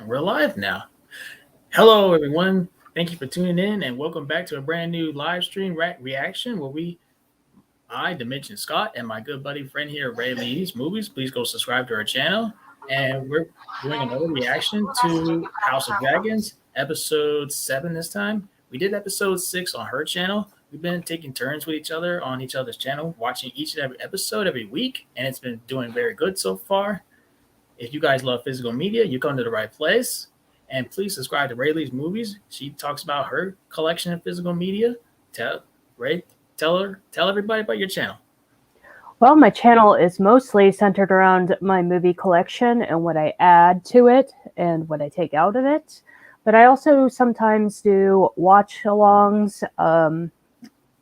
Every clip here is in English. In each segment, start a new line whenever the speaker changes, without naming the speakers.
And we're live now. Hello, everyone. Thank you for tuning in and welcome back to a brand new live stream reaction where Dimension Scott, and my good buddy friend here, Ray Lee's Movies. Please go subscribe to our channel. And we're doing another reaction to House of Dragons, episode 7 this time. We did episode 6 on her channel. We've been taking turns with each other on each other's channel, watching each and every episode every week, and it's been doing very good so far. If you guys love physical media, you come to the right place. And please subscribe to Rayleigh's Movies. She talks about her collection of physical media. Ray, tell everybody about your channel.
Well, my channel is mostly centered around my movie collection and what I add to it and what I take out of it. But I also sometimes do watch-alongs,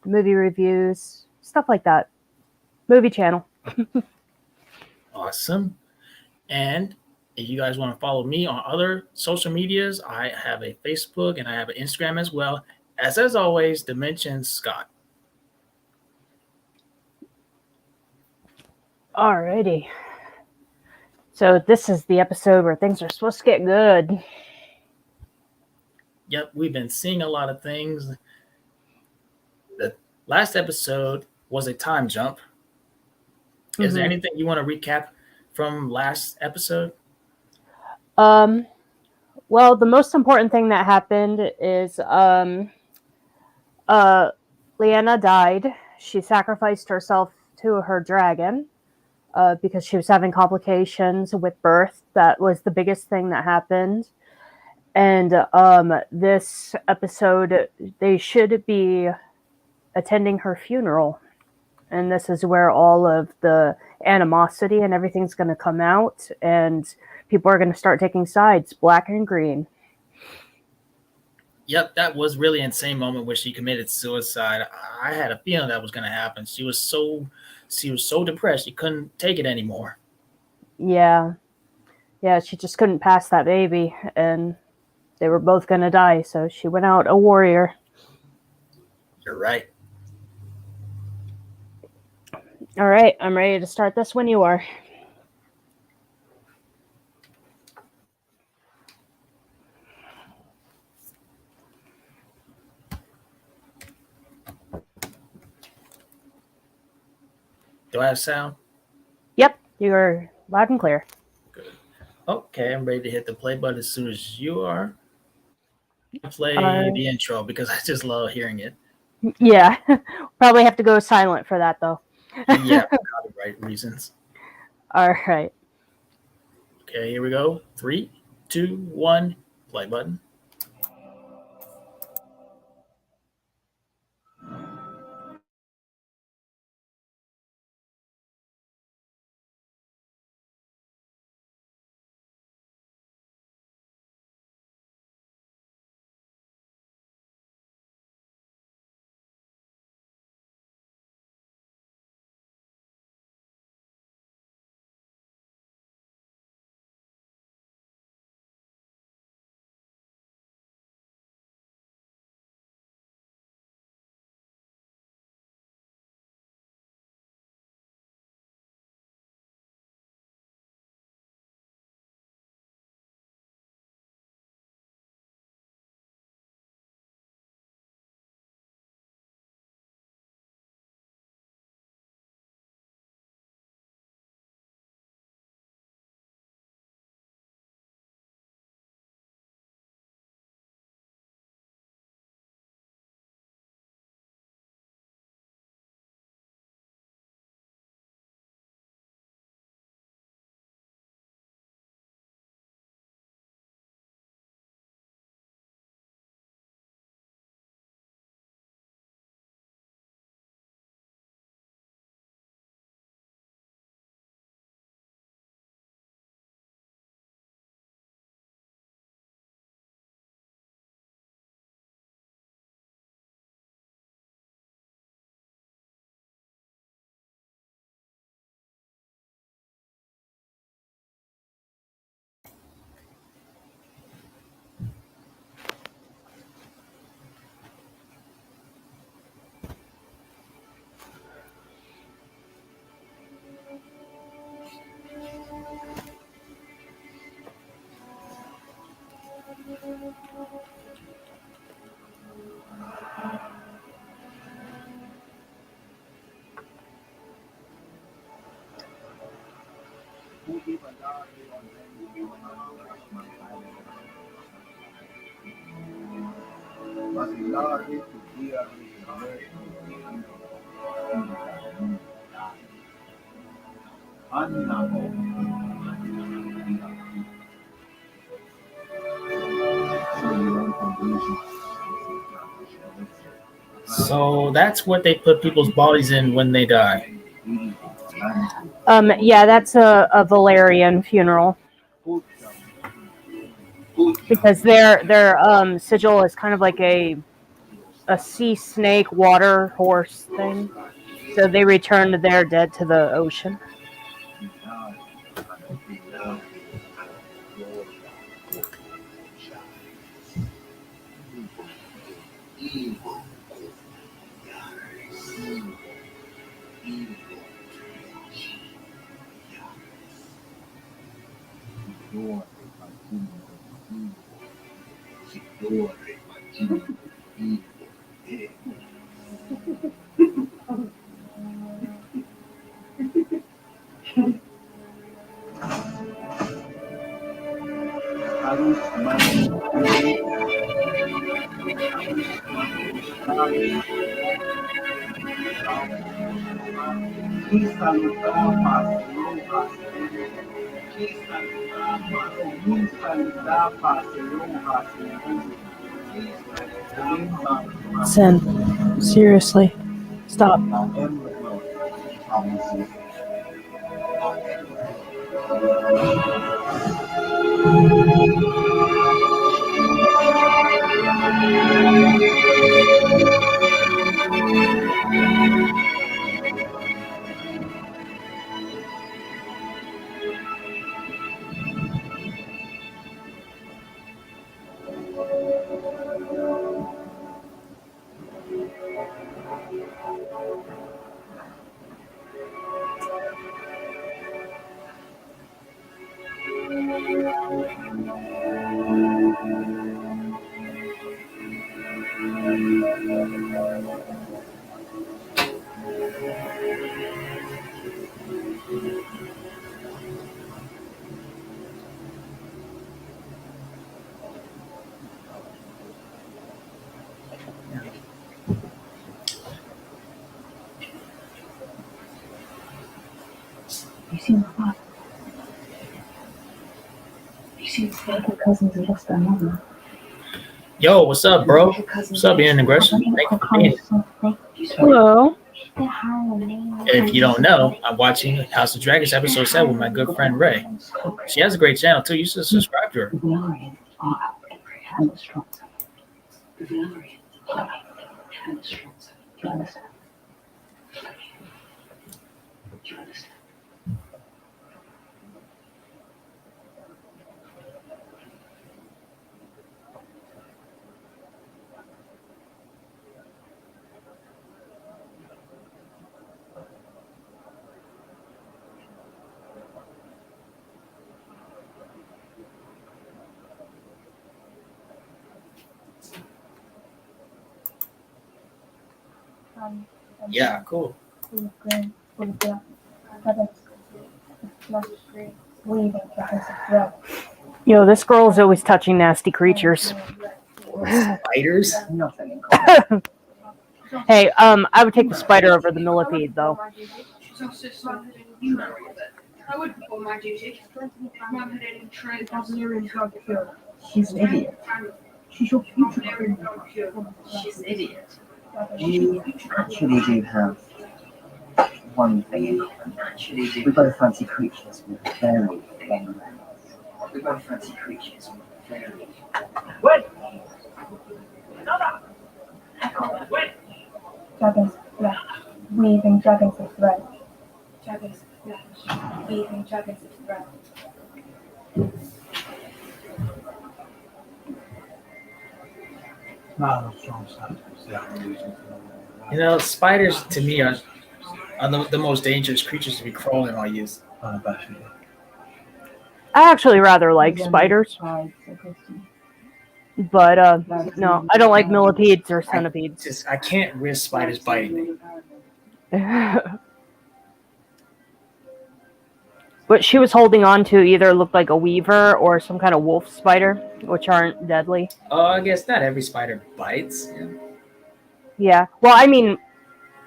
movie reviews, stuff like that. Movie channel.
Awesome. And if you guys want to follow me on other social medias, I have a Facebook and I have an Instagram as well. As always, Dimension Scott.
Alrighty. So this is the episode where things are supposed to get good.
Yep, we've been seeing a lot of things. The last episode was a time jump. Is there anything you want to recap from last episode?
Well, the most important thing that happened is Lyanna died. She sacrificed herself to her dragon because she was having complications with birth. That was the biggest thing that happened. And this episode, they should be attending her funeral. And this is where all of the animosity and everything's going to come out. And people are going to start taking sides, black and green.
Yep, that was really insane moment where she committed suicide. I had a feeling that was going to happen. She was so depressed she couldn't take it anymore.
Yeah, she just couldn't pass that baby, and they were both going to die. So she went out a warrior.
You're right.
All right, I'm ready to start this when you are.
Do I have sound?
Yep, you're loud and clear.
Good. Okay, I'm ready to hit the play button as soon as you are. Play the intro because I just love hearing it.
Yeah, probably have to go silent for that though.
Yeah, copyright reasons.
All right.
Okay, here we go. 3, 2, 1, play button. So that's what they put people's bodies in when they die.
Yeah, that's a Valerian funeral because their sigil is kind of like a sea snake water horse thing. So they return their dead to the ocean. Sin, seriously, stop.
You seen the father? You seen the cousins that lost their mother?
Yo, what's up, bro? What's up, Ian Aggression? Thank you for being here.
Hello.
If you don't know, I'm watching House of Dragons episode 7 with my good friend Ray. She has a great channel too. You should subscribe to her.
The Valerian are African and the strong. The Valerian are African and the strong. Do you understand? Do you understand?
Yeah, cool.
Yo, this girl is always touching nasty creatures.
Spiders?
Hey, I would take the spider over the millipede, though.
I would perform my duty. Mum had any trained
She's an idiot. She's your future.
She's an idiot.
You actually do have one thing in common. We both fancy creatures with very thin legs. We both fancy creatures with very... Wait!
Dragons flesh, weaving dragons of thread. Dragons flesh, weaving dragons of thread.
You know, spiders to me are the most dangerous creatures to be crawling while used.
I actually rather like spiders. But, no, I don't like millipedes or centipedes.
I can't risk spiders biting me.
What she was holding on to either looked like a weaver or some kind of wolf spider, which aren't deadly.
I guess not every spider bites.
Yeah. Well, I mean,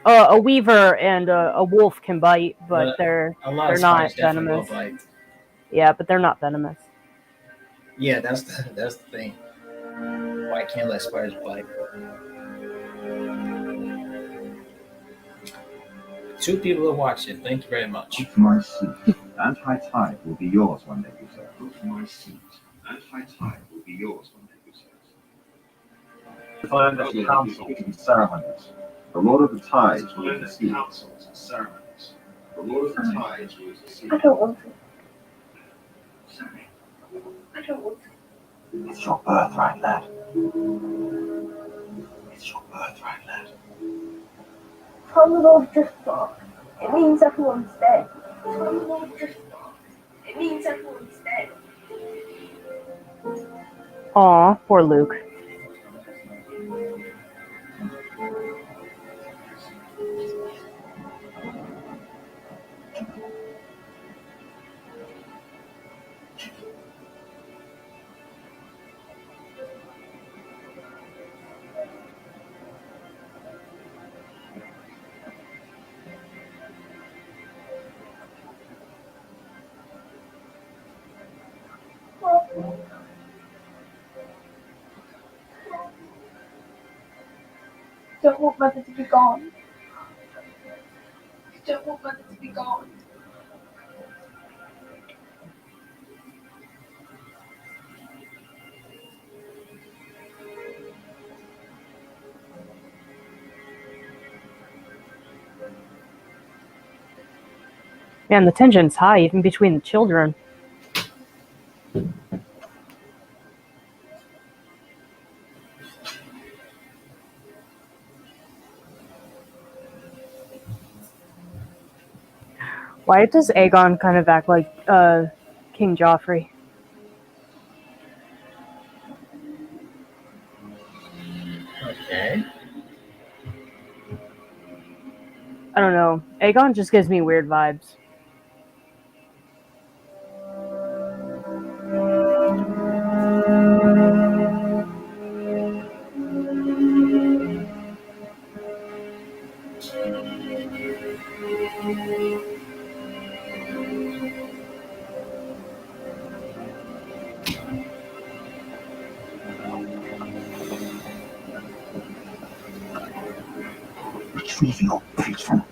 a weaver and a wolf can bite, but they're
A lot
they're
of
not
spiders definitely will
venomous.
bite.
Yeah, but they're not venomous.
Yeah, that's the thing. Why can't let spiders bite? 2 people have watched it. Thank you very much.
Off my seat, and high tide will be yours one day, you say. Off my seat, and high tide will be yours one day, you say. If I understand councils and ceremonies, the Lord of the Tides will see councils and ceremonies. The Lord of the Tides will see.
I don't want to. Sorry. I don't want to.
It's your birthright, lad. It's your birthright, lad.
From the Lord Driftmark, it means everyone's dead. From the Lord Driftmark, it means everyone's dead.
Aw, poor Luke.
Don't want Mother to be gone. Don't want Mother to be gone.
Man, the tension's high even between the children. Why does Aegon kind of act like King Joffrey?
Okay.
I don't know. Aegon just gives me weird vibes.
Retrieve your patron.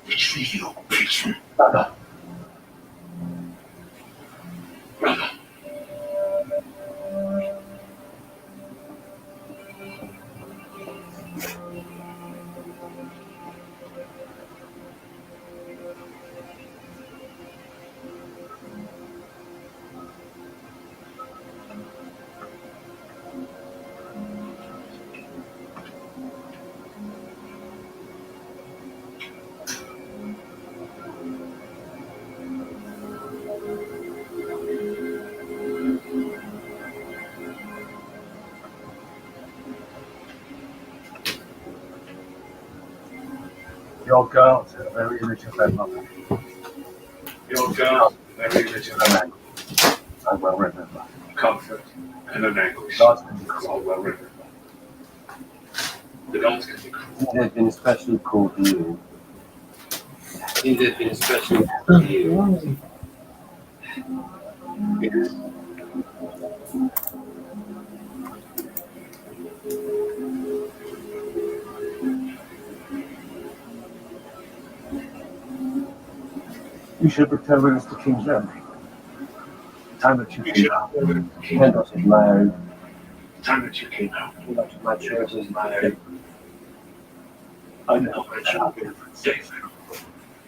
Retrieve your patron.
Brother.
Brother.
Your girls are the very image of their mother.
Your girl, the very image of
An angle. I well remember.
comfort and an anguish.
Gods can be
I
cruel.
well remember. The gods can be cruel.
They've been especially cruel to you.
They've been especially cruel to you. Yes.
You should return with us to King's Landing. The time that you
You
came
should
out,
have the king.
Pendos is loud.
The time that you came out.
Much of my church is
married.
I
I
know
know
that
that
you're
you're David.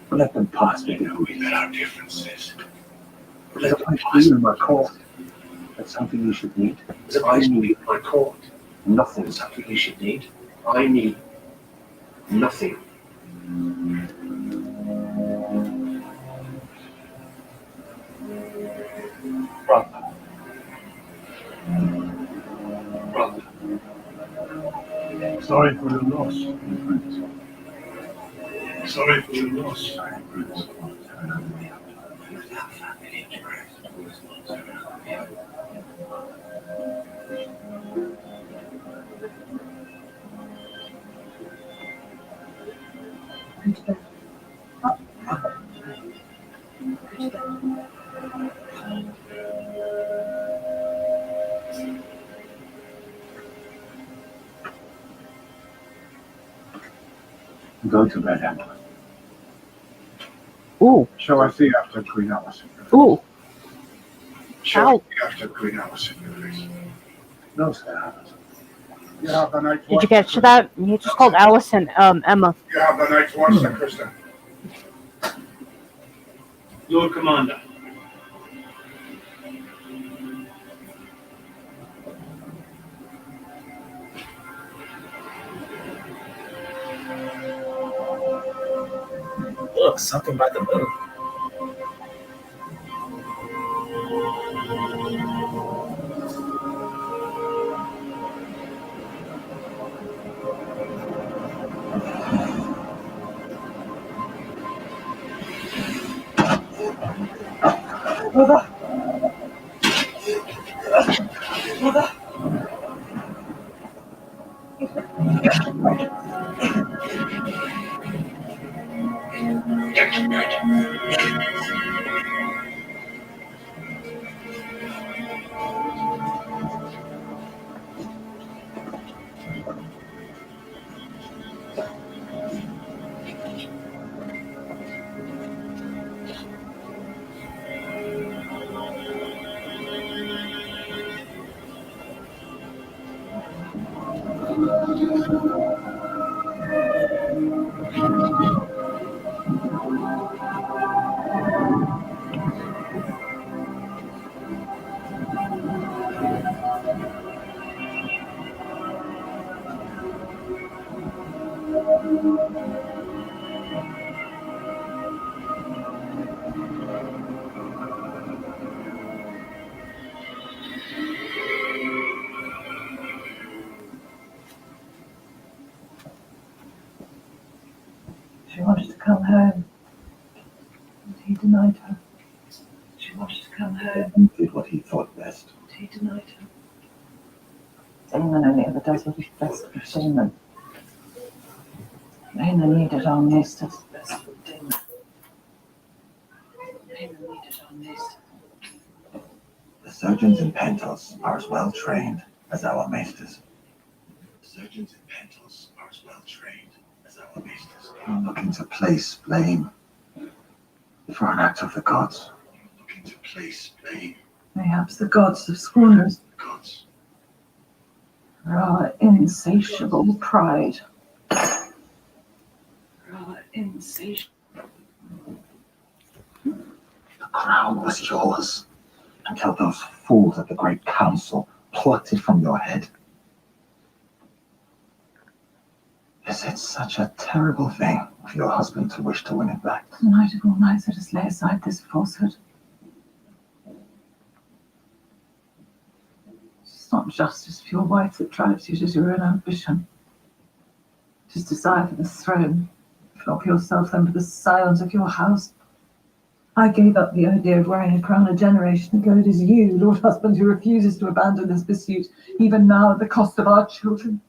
but let them pass
I
me.
know we had our differences.
There's a place for you in my court. That's something you should need.
There's a place for you in my court.
Nothing.
There's something you should need. I need nothing.
Brother.
Brother.
Sorry for your loss.
Sorry for your loss. Go to bed, Emma.
Ooh,
Shall I see after Queen Alice?
ooh.
Shall
Ow.
I see after Queen Alice, please? No, Sir Hamlet. You have the night's
Did
watch,
you catch
Sir
that? You just called Allison, Emma.
You have the night's watch, Sir Kristen.
Lord Commander. Look, something by the moon.
She wanted to come home, and he denied her. She wanted to come home,
He did what he thought best.
and he denied her. Damon only ever does what is best for Damon. Damon needed our maesters. Best for Damon. Damon needed our maesters.
The surgeons in Pentos are as well trained as our maesters. The surgeons in Pentos are as well trained as our maesters. You're looking to place blame for an act of the gods. You're looking to place blame
Mayhaps the gods have sworn us
for the gods.
for our insatiable pride. For our insatiable.
The crown was yours until those fools at the Great Council plucked it from your head. Is it such a terrible thing for your husband to wish to win it back?
Tonight of all nights, let us lay aside this falsehood. It's not justice for your wife that drives you to your own ambition. It is desire for the throne, if not for yourself, then for the silence of your house. I gave up the idea of wearing a crown a generation ago. It is you, Lord Husband, who refuses to abandon this pursuit, even now at the cost of our children.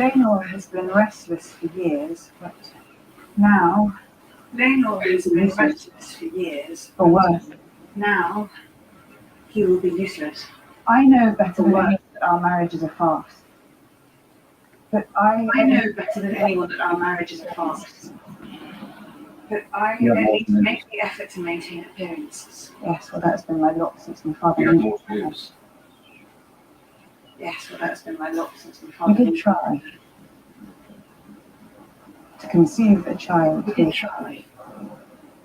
Lenore has been restless for years, but now,
Lenore has been restless for years.
for worse,
Now, he will be useless.
I know better than anyone that our marriage is a farce. But
I know better than anyone that our marriage is a farce. But I
You have
at
more
least
to lose.
make the effort to maintain appearances.
Yes, well, that's been my lot since my father.
You have more to lose.
Yes, well, that's been my lot since my
We
father.
did try to conceive a child.
We did try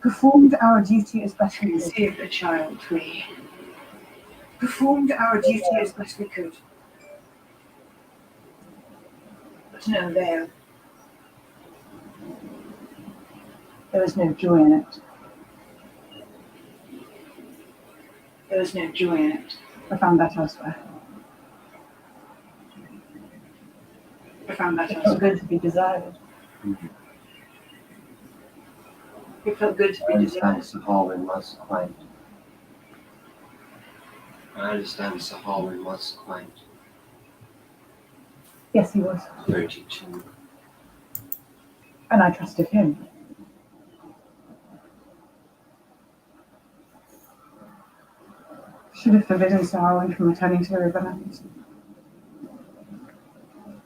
Performed our duty as best
to
we could.
conceive a child. We performed our duty as best we could. But to no avail.
There was no joy in it.
There was no joy in it.
I found that elsewhere.
I found that
It felt
also.
good to be desired.
It felt good to
I
be desired.
understand Sir Harwin was quaint.
Yes, he was.
Very teaching.
And I trusted him. Should have forbidden Sir Harwin from returning to the Riverlands.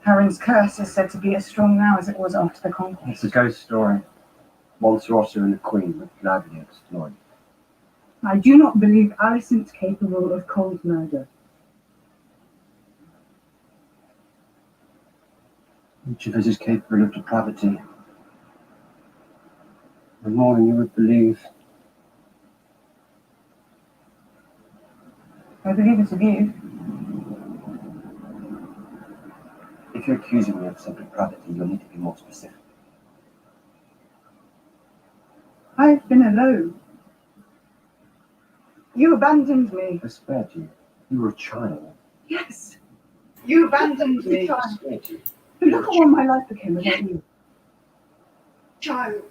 Harren's curse is said to be as strong now as it was after the
It's
conquest.
a ghost story. Monterosso and the Queen would gladly exploit.
I do not believe Alicent's capable of cold murder.
Each of us is capable of depravity. The more than you would believe.
I believe it of you.
If you're accusing me of some depravity, you'll need to be more specific.
I've been alone. You abandoned me.
I spared you. You were a child.
Yes.
You abandoned me.
I spared you.
But look at what my life became without you.
Child.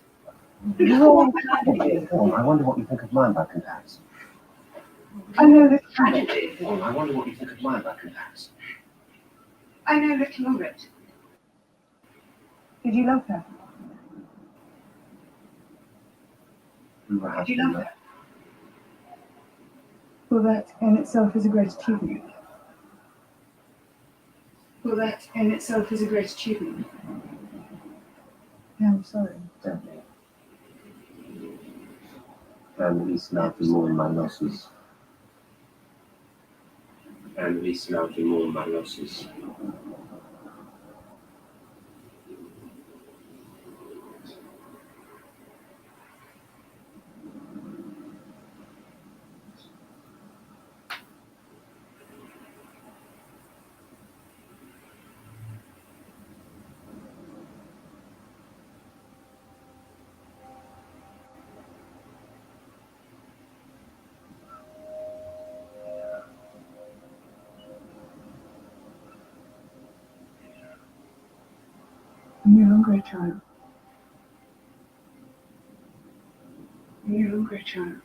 Look at what my life became.
Go on, I wonder what you think of mine by comparison.
I know this.
Tragedy.
Go on, I wonder what you think of mine by comparison.
I know little of it.
Did you love her?
We were
Did
happy.
you love her?
Well, that in itself is a great achievement.
Well, that in itself is a great achievement.
I'm sorry.
Don't we? And at least now to mourn my losses.
I'm no longer a child.
You're no longer a child.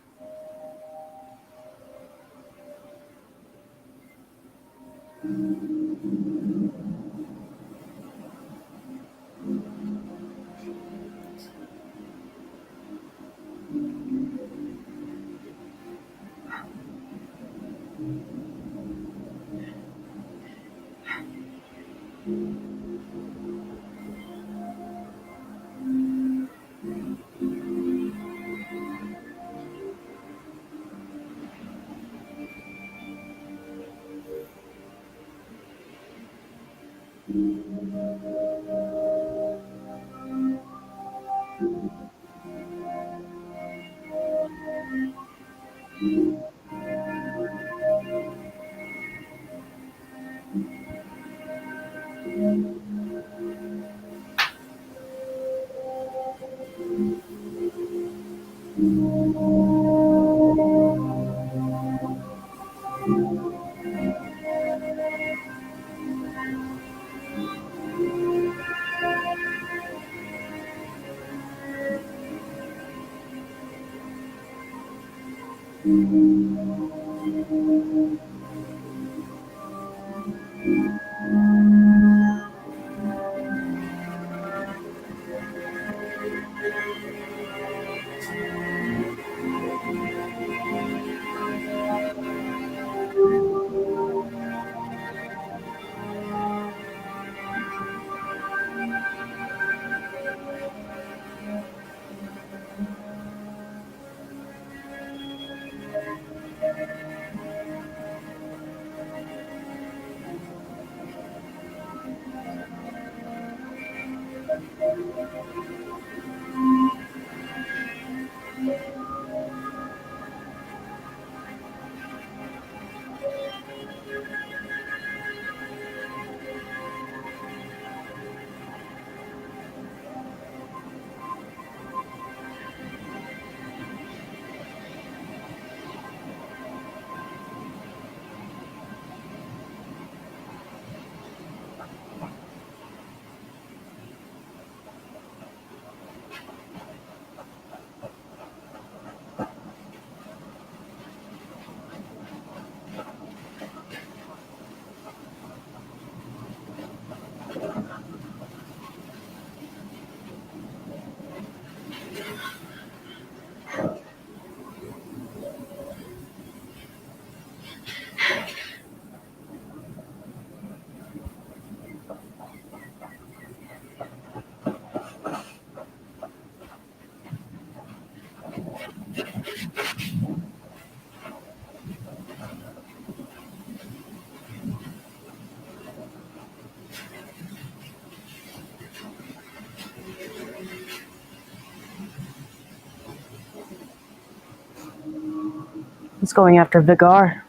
He's going after Vigar.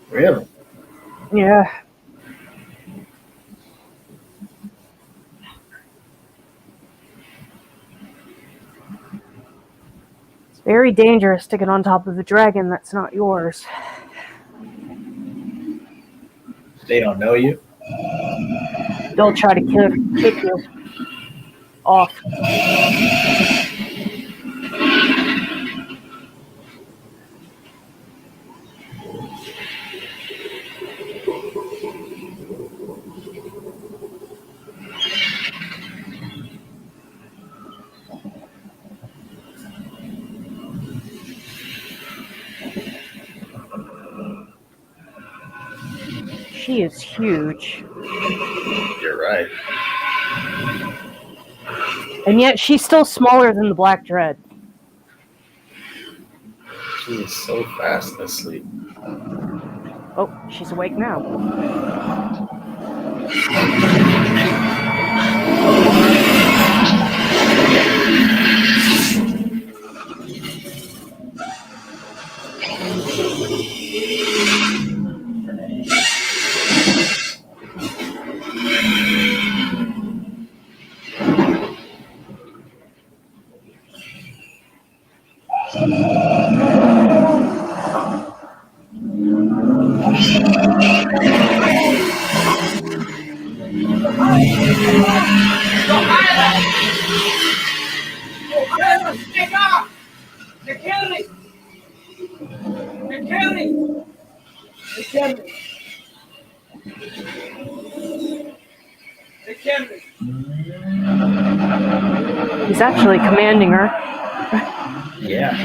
Really?
Yeah. It's very dangerous to get on top of a dragon that's not yours.
They don't know you?
They'll try to kick you off. She is huge.
You're right.
And yet she's still smaller than the Black Dread.
She is so fast asleep.
Oh, she's awake now.
Get off! They killed me! They killed me! They killed me! They killed me!
He's actually commanding her.
Yeah.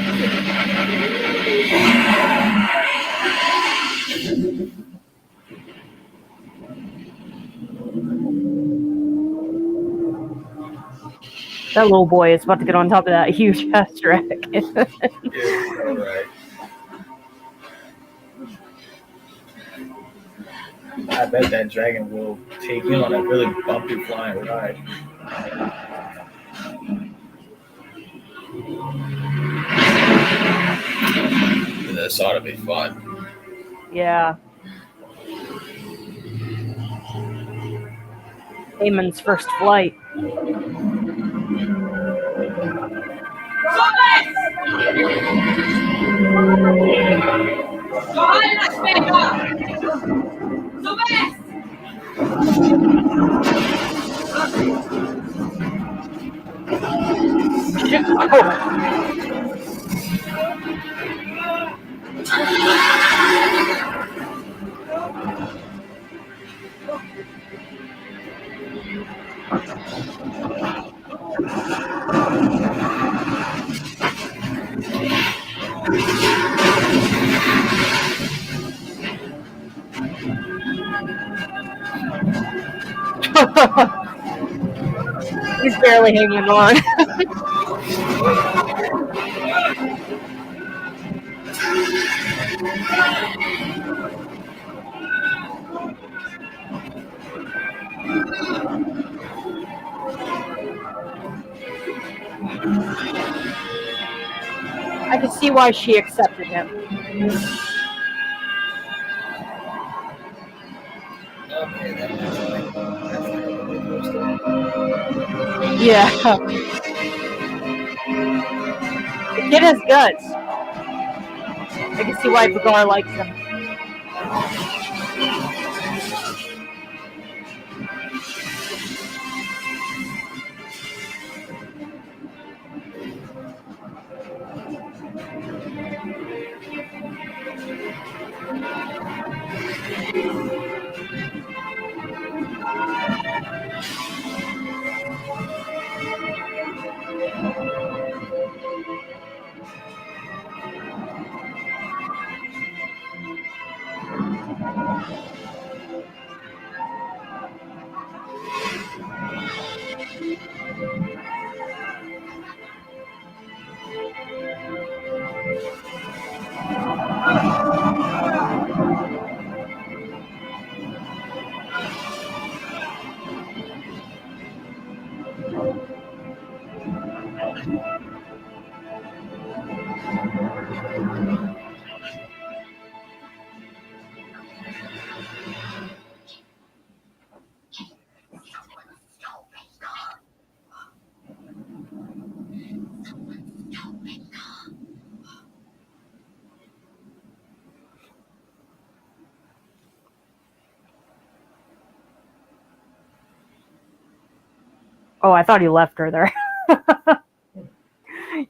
That little boy is about to get on top of that huge ass dragon.
Yeah, all right. I bet that dragon will take you on a really bumpy flying ride. This ought to be fun.
Yeah. Eamon's first flight. He's barely hanging on. I can see why she accepted him.
Okay, that was like that's like a roller coaster.
Yeah. The kid has guts. I can see why Vigar likes him. Oh, I thought he left her there.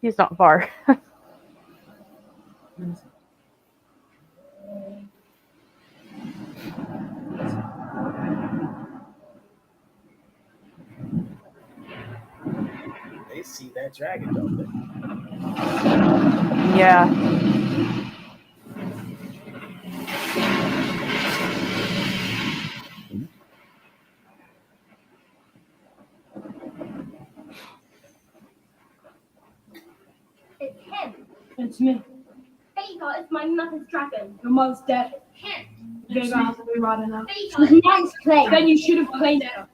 He's not far.
They see that dragon, don't they?
Yeah.
It's him.
It's me.
Vhagar is my mother's dragon.
Your mother's dead.
Him.
Vhagar has to be riding now.
Vhagar was mine to claim.
Then you should have claimed her.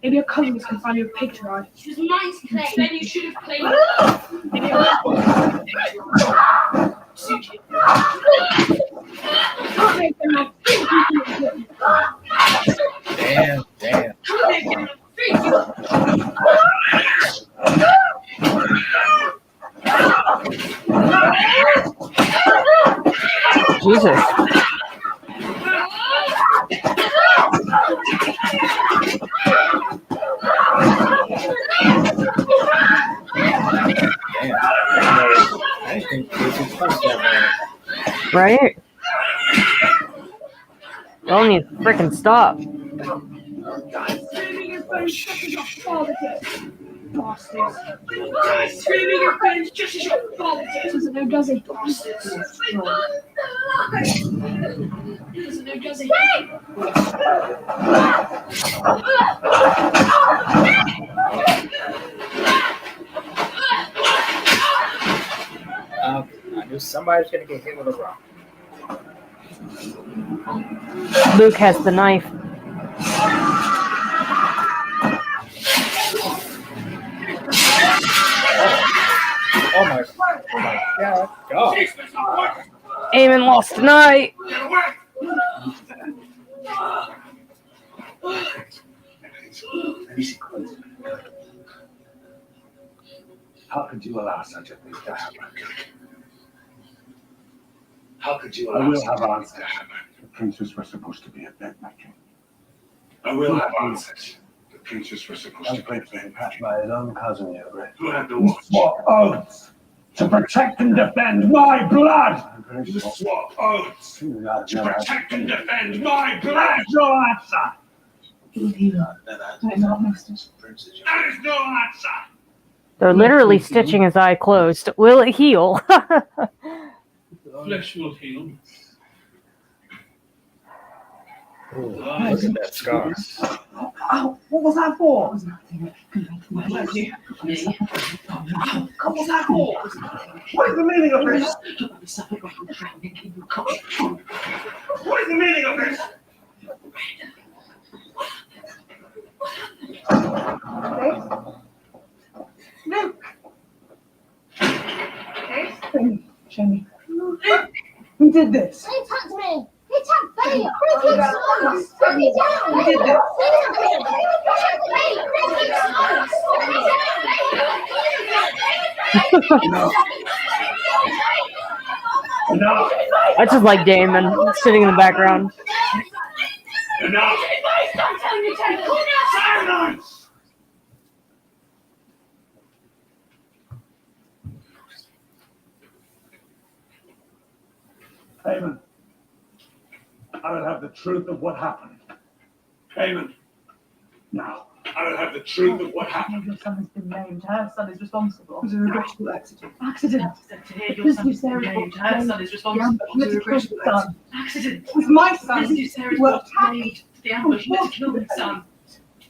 Maybe your cousins can find you a pig to ride.
She was mine to claim.
Then you should have claimed her. Maybe your cousins suit you. Can't make them up.
Damn.
Can't make them up.
Jesus.
I think they should punch that man.
Right? Well, you freaking stop.
Screaming your bones just as your father did. Bastards. Screaming your bones just as your father did. Doesn't know, does he? Bastards. Doesn't know, does he?
I knew somebody's gonna get hit with a rock.
Luke has the knife.
Oh my God.
Eamon lost tonight.
How could you allow such a thing to happen? How could you allow
I will
such
have
a thing
answers.
to happen?
The princess was supposed to be a bed making.
I will have answers. The princess was supposed to be
Prince been patched by his own cousin, your grace.
Who had the
Who
watch?
swore oaths to protect and defend my blood.
Who swore oaths to protect and defend my blood?
That's your answer.
Don't not, mistress.
That is no answer.
They're literally stitching his eye closed. Will it heal?
Flesh will heal.
Look at that scar.
Oh, what was that for?
was nothing.
What was that for?
What is the meaning of this?
What is the meaning of this?
Luke! Show me. Who did this?
He attacked me. He attacked Vhagar. He kicked us. Put me down.
Who did this?
Enough.
I just like Damon sitting in the background.
Enough. Silence. Haman, I will have the truth of what happened.
Haman,
Now.
I will have the truth of what happened.
Your son has been named. Her son is responsible.
It was a regrettable accident.
Accident.
Your son has been named. Her son is responsible. It was a regrettable accident.
Accident. It was my son.
Mrs. Sarah's
Were
was made for the ambush meant to kill his son.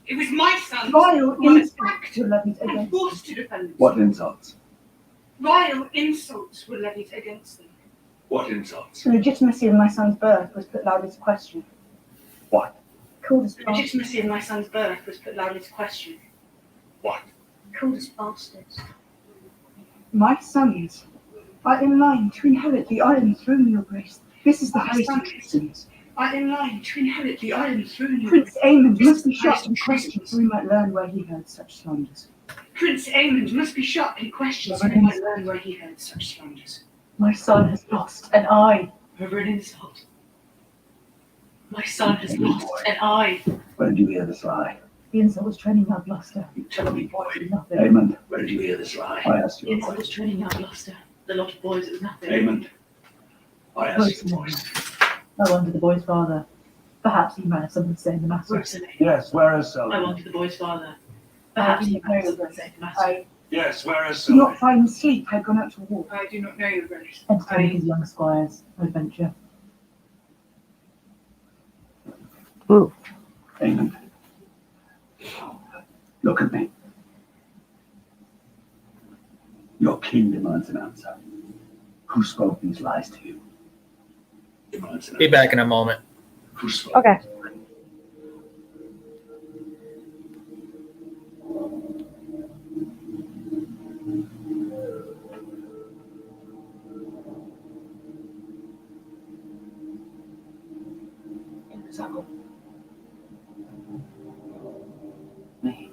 It was my son.
vile
who was
insult levied
and
against.
forced to defend.
What insults?
Vile insults were levied against them.
What insults?
The legitimacy of my son's birth was put loudly to question.
What?
Called us
The
bastards.
legitimacy of my son's birth was put loudly to question.
What?
Called us bastards.
My sons are in line to inherit the Iron Throne, Your Grace. This is the
My
highest
sons
of kingdoms.
are in line to inherit the Iron Throne. Your
Prince
Grace.
Aemond must be
This is
shot and
the
questioned so we might learn where he heard such slanders.
Prince Aemond must be shot and questioned so we might learn where he heard such slanders.
My son has lost an eye.
Over an insult. My son has lost an eye.
Where did you hear this lie?
The insult was training young bluster.
You tell me, boy.
Nothing.
Aemond,
Where did you hear this lie?
I asked
The
you a
insult was
question.
training young bluster. The lot of boys, it was nothing.
Aemond, I asked you a question.
I wanted the boy's father. Perhaps he might have something to say in the matter.
Rosalie,
Yes, where is
I
Selma?
wanted the boy's father. Perhaps he might have something to say in the matter.
Yes, where is
Do not
Sylvie?
find sleep. I've gone out to walk.
I do not know your grace.
Entertaining his young squires. Adventure.
Ooh.
Aemond. Look at me. Your king demands an answer. Who spoke these lies to you?
Be back in a moment.
Who spoke?
Okay.
Example. Me.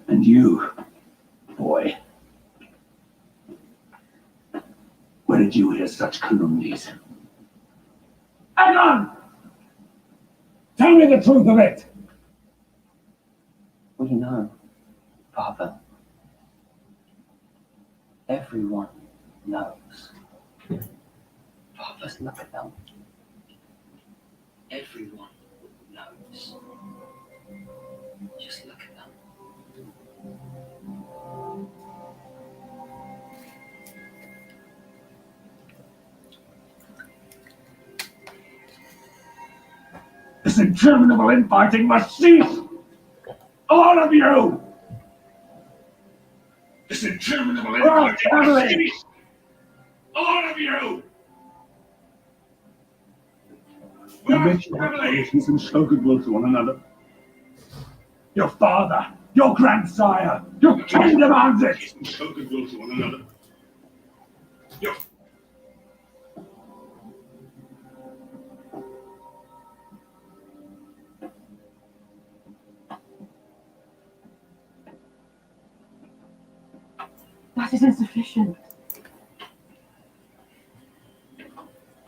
And you, boy. Where did you hear such calumnies?
Aegon! Tell me the truth of it!
We know, Father. Everyone knows. Father, look at them. Everyone knows. Just look at them.
This interminable infighting must cease! All of you!
This interminable
Oh,
infighting
family!
must cease! All of you!
You
We're
mentioned how
family!
politicians and show goodwill to one another.
Your father, your grandsire, your king demands it!
Show goodwill to one another. Your
That is insufficient.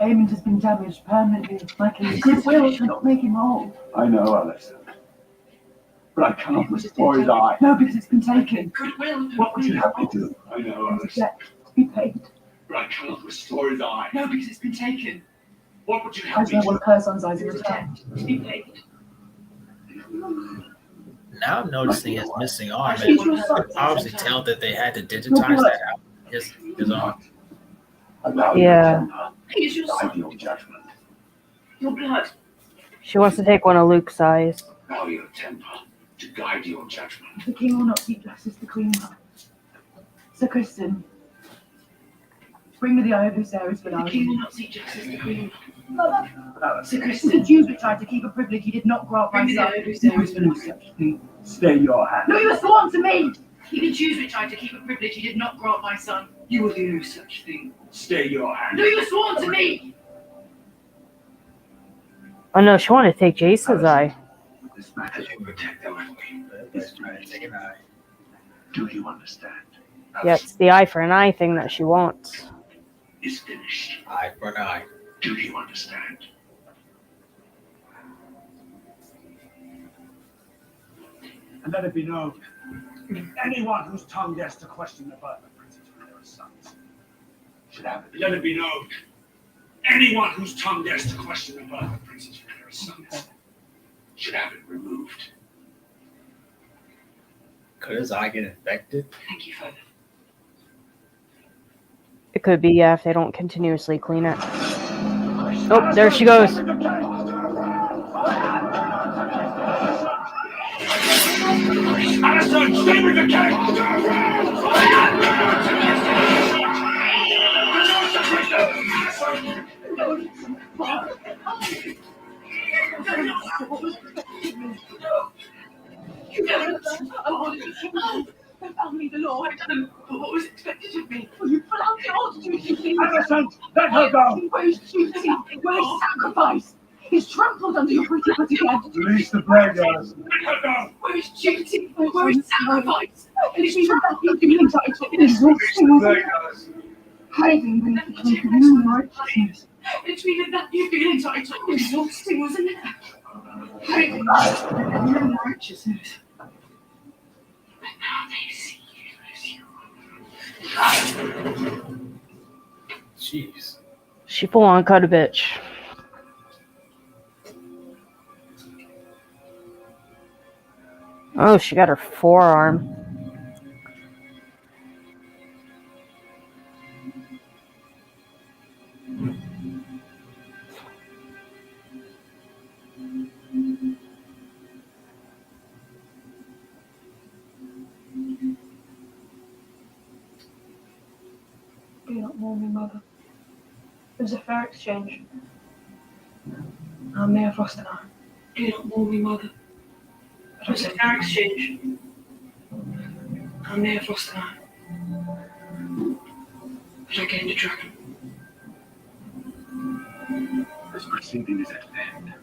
Aemond has been damaged permanently. My king's goodwill cannot make him whole.
I know, Alex. But I cannot restore his eye.
No, because it's been taken.
Goodwill.
What would you have me do?
I know, Alice,
Debt to be paid.
but I cannot restore his eye.
No, because it's been taken.
What would you
I
have
do
me
not
do?
want Curzon's eyes in return.
To be paid.
Now I'm noticing his missing arm. And you can obviously tell that they had to digitize that out. His arm.
Allow
Yeah.
your temper
He's your
to guide
son.
your judgment.
Your blood.
She wants to take one of Luke's eyes.
Allow your temper to guide your judgment.
The king will not seek justice to clean up. Sir Kristen, bring me the eye of Lucerys for
The king will not seek justice to Queen.
Mother,
Sir
the
Kristen,
Jews were trying to keep a privilege he did not grant my
bring me the
son.
eye of Lucerys for Lucy.
Stay your hand.
No, you were sworn to me!
The Jews were trying to keep a privilege he did not grant my son. You will do no such thing.
Stay your hand.
No, you were sworn to me!
Oh no, she wanted to take Jason's eye.
This matter
As you protect them from me.
is finished. Do you understand?
Yeah, it's the eye for an eye thing that she wants.
Is finished.
Eye for an eye.
Do you understand?
And let it be known, anyone whose tongue dares to question the birth of Princess Rhaenyra's sons should have it. Let it be known, anyone whose tongue dares to question the birth of Princess Rhaenyra's sons should have it removed.
Could his eye get infected?
Thank you, Father.
It could be, yeah, if they don't continuously clean it. Oh, there she goes.
Alicent, stay with the king!
You never found me the law. What was expected of me? You pull out your duty.
Alicent, let her go!
Where's duty? Where's sacrifice? He's trampled under your pretty hand.
Release the players.
Let her go!
Where's duty? Where's sacrifice?
It's even that you can entitled. Exhausting.
Players.
Hiding beneath the new righteousness.
It's even that you feel entitled. Exhausting, wasn't it? righteousness. But now they see you as you.
Jeez.
She full on cut a bitch. Oh, she got her forearm.
Do not mourn me, mother. It was a fair exchange. I'm Mayor Frost and I. Do not mourn me, mother. It was a fair exchange. I'm Mayor Frost and I. But I gained a dragon.
This proceeding is at an end.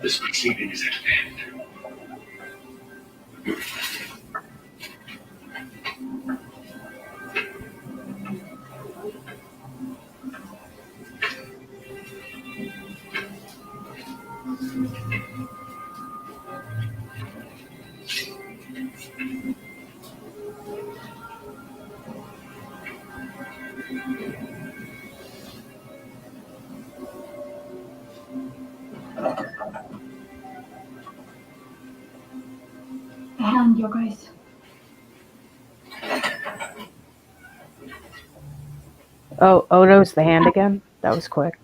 This proceeding is at an end.
The hand, Your Grace.
Oh, Odo's the hand again? That was quick.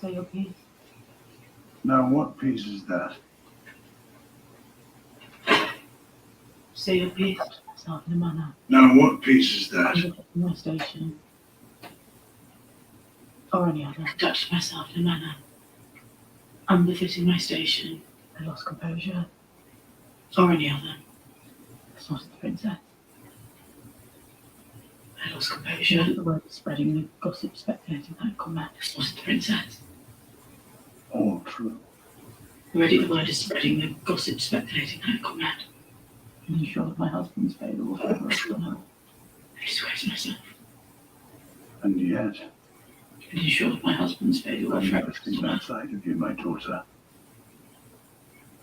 Say your piece.
Now, what piece is that?
Say your piece. Start in the manor.
Now, what piece is that?
My station. Or any other. I touched myself in a manner unbefitting my station. I lost composure. Or any other. I spotted the princess. I lost composure. The word spreading, the gossip speculating that combat. I spotted the princess.
All true.
Already the word is spreading, the gossip speculating that combat. And ensure that my husband's fate will forever rest on her. I disgrace myself.
And yet,
And ensure that my husband's fate will
I've
forever
never
rest
seen
on her.
that side of you, my daughter.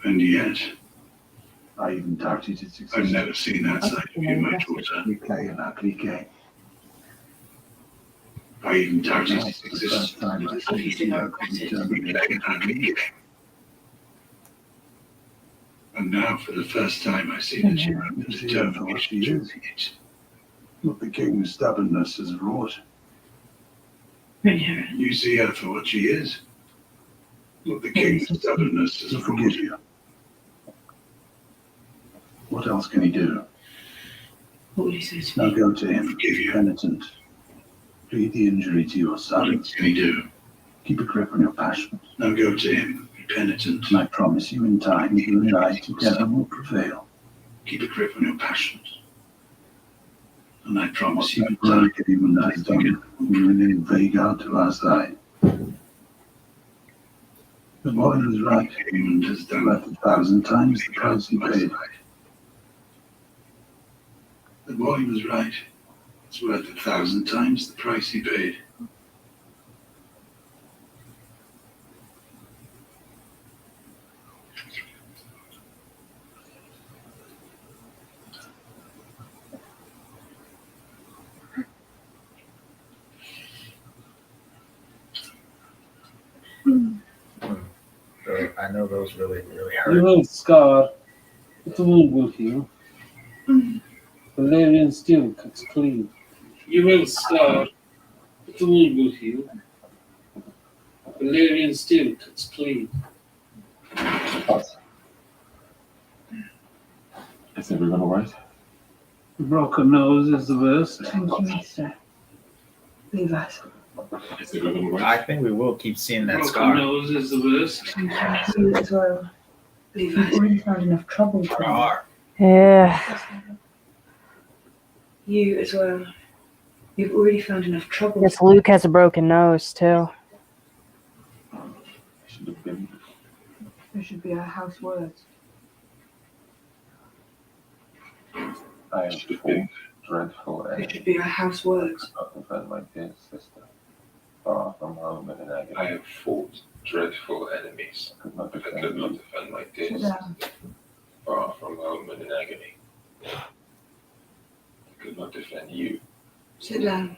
And yet, I even doubted its existence. I've never seen that side of you, my daughter. We play an ugly game. I even doubted its existence. The first time I saw you we play an ugly game. And now, for the first time, I see that you have the determination to read it. What the king's stubbornness has wrought. You see her for what she is. What the king's stubbornness has forgive you. What else can he do?
What would he say to
Now
me?
go to him, penitent. Plead the injury to your son. What else can he do? Keep a grip on your passions. Now go to him, be penitent. And I promise you in time, you and I together will prevail. Keep a grip on your passions. And I promise you in time, you and I together will remain vague out to our side. The boy was right. England has done 1,000 times the price he paid. The boy was right. It's worth 1,000 times the price he paid.
I know those really
You
hurt.
will scar, but the wound will heal. Valerian steel cuts clean. You will scar, but the wound will heal. Valerian steel cuts clean.
Is everyone alright?
The broken nose is the worst.
Thank you, Mister. Leave us.
Is everyone alright?
I think we will keep seeing that
Broken
scar.
nose is the worst.
Thank you as well. Leave us. We've already found enough trouble for you.
Yeah.
You as well. You've already found enough trouble.
Guess Luke has a broken nose too.
Should have been.
There should be a house words.
I have four dreadful
There
enemies.
should be a house words.
Not defend my dear sister, far from home and in agony.
I have fought dreadful enemies.
Could not
I
defend
could not
you.
defend my dear
Sit
sister,
down.
far from home and in agony. I could not defend you.
Sit down.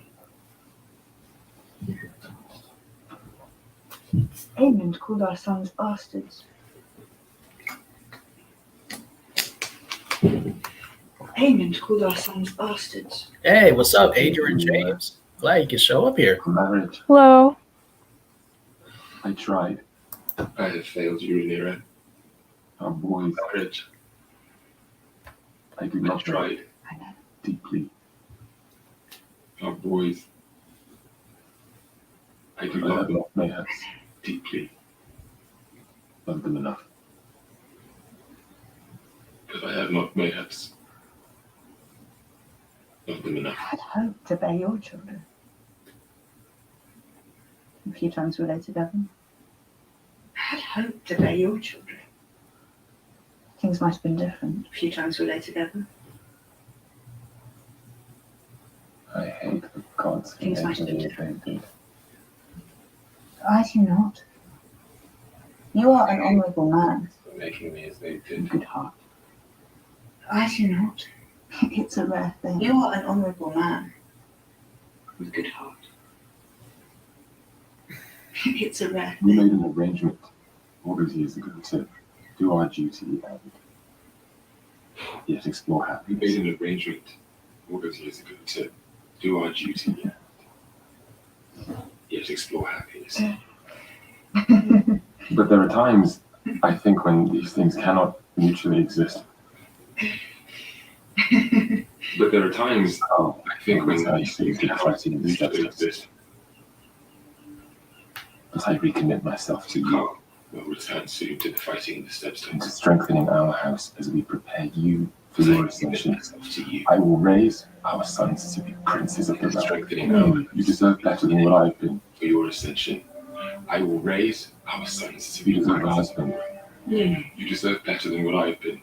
Aemond called our sons bastards.
Aemond called our sons bastards.
Hey, what's up, Adrian James? Glad you could show up here.
Marriage.
Hello.
I tried.
I have failed you, Rhaenyra.
Our boys.
Marriage.
I did
I
not try
tried.
deeply.
Our boys. I do
I
love
have
them
not mayhaps
deeply,
loved them enough.
but I have not mayhaps loved them enough.
I had hoped to bear your children. A few times we lay together.
I had hoped to bear your children.
Things might have been different.
A few times we lay together.
I hate the gods.
Things
and
might have been
angels
different.
they did.
I do not. You are an honourable man.
For making me as they
A
did.
good heart.
I do not.
It's a rare thing.
You are an honourable man with a good heart. It's a rare
We
thing.
made an arrangement all those years ago to do our duty and yet explore
We made
happiness.
an arrangement all those years ago to do our duty and yet explore happiness.
But there are times, I think, when these things cannot mutually exist.
But there are times,
Oh,
I think, when
I
these
see
things
the
cannot
fighting in the
mutually
steps.
exist.
But I recommit myself to you
Carl will return soon to the fighting in the
and
Stepstones.
to strengthening our house as we prepare you for your
I commit
ascension.
myself to you,
I will raise our sons to be princes of the realm.
strengthening our
You deserve better than what I've been.
for your ascension. I will raise our sons to
You
be
deserve a
princes.
husband.
You deserve better than what I've been.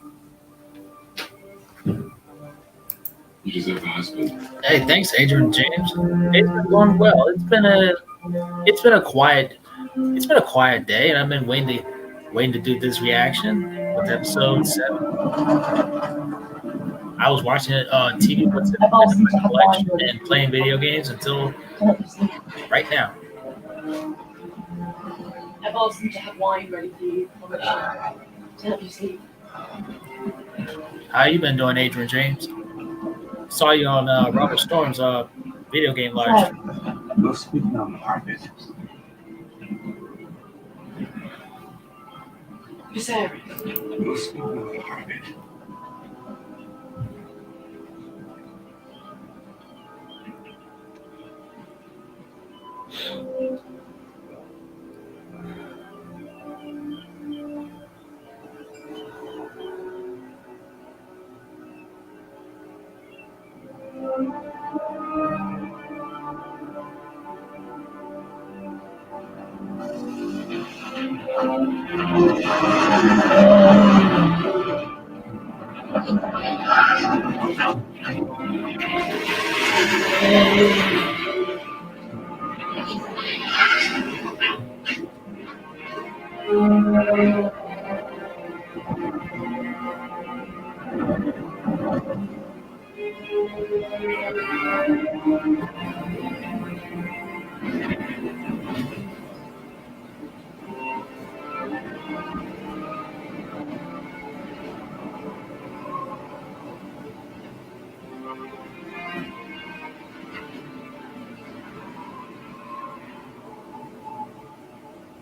You deserve a husband.
Hey, thanks, Adrian James. It's been going well. It's been a quiet day, and I've been waiting to do this reaction with episode 7. I was watching it on TV what's in my collection and playing video games until right now.
I've asked them to have wine ready for you on the show to help you sleep.
How you been doing, Adrian James? Saw you on Robert Storm's video game live stream.
You're speaking on the carpet.
Viserys.
You're speaking on the carpet.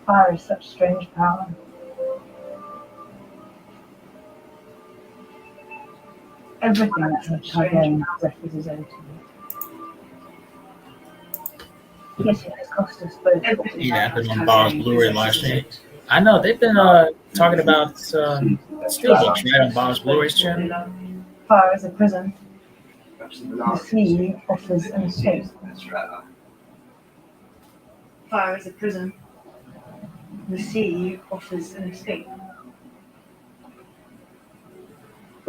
Fire is such strange power. Everything that's a Targaryen refuses over to me. Yes, it has cost us both.
Yeah, I've been on Bob's Blu-ray live stream. I know they've been talking about steelbooks right on Bob's Blu-ray channel.
Fire is a prison. The sea offers an escape.
Fire is a prison. The sea offers an escape.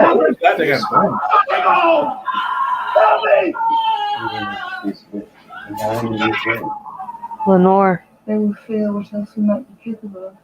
Glad they got burned.
Help me!
Lenore.
They will fear what else we might be capable of.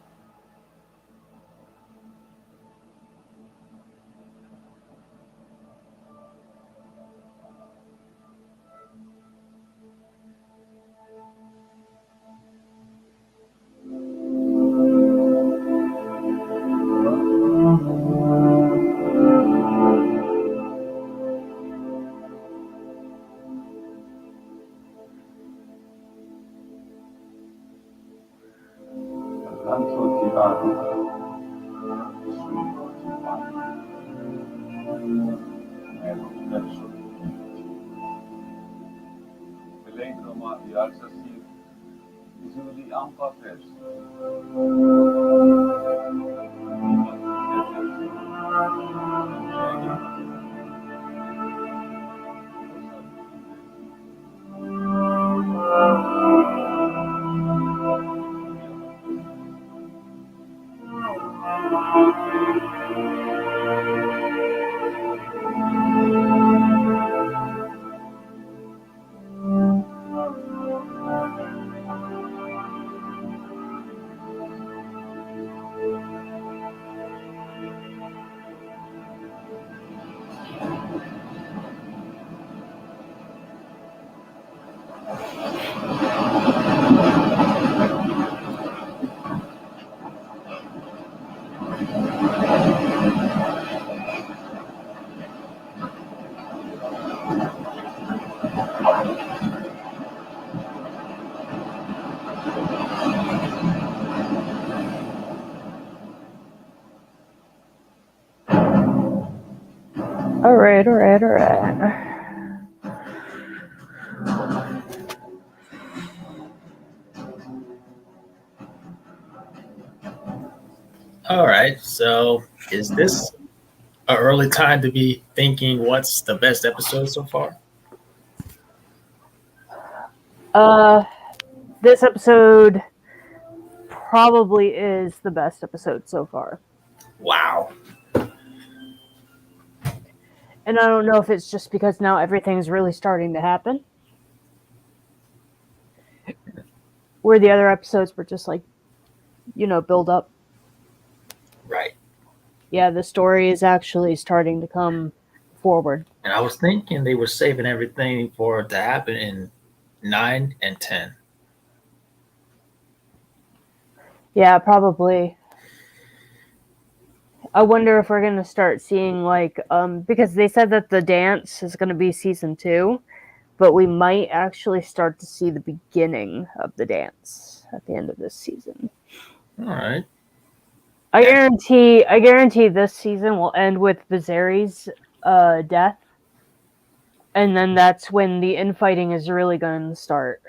All right.
All right. So, is this an early time to be thinking what's the best episode so far?
This episode probably is the best episode so far.
Wow.
And I don't know if it's just because now everything's really starting to happen. Where the other episodes were just like, build up.
Right.
Yeah, the story is actually starting to come forward.
And I was thinking they were saving everything for it to happen in 9 and 10.
Yeah, probably. I wonder if we're going to start seeing because they said that the dance is going to be season 2, but we might actually start to see the beginning of the dance at the end of this season.
All right.
I guarantee this season will end with Viserys' death, and then that's when the infighting is really going to start.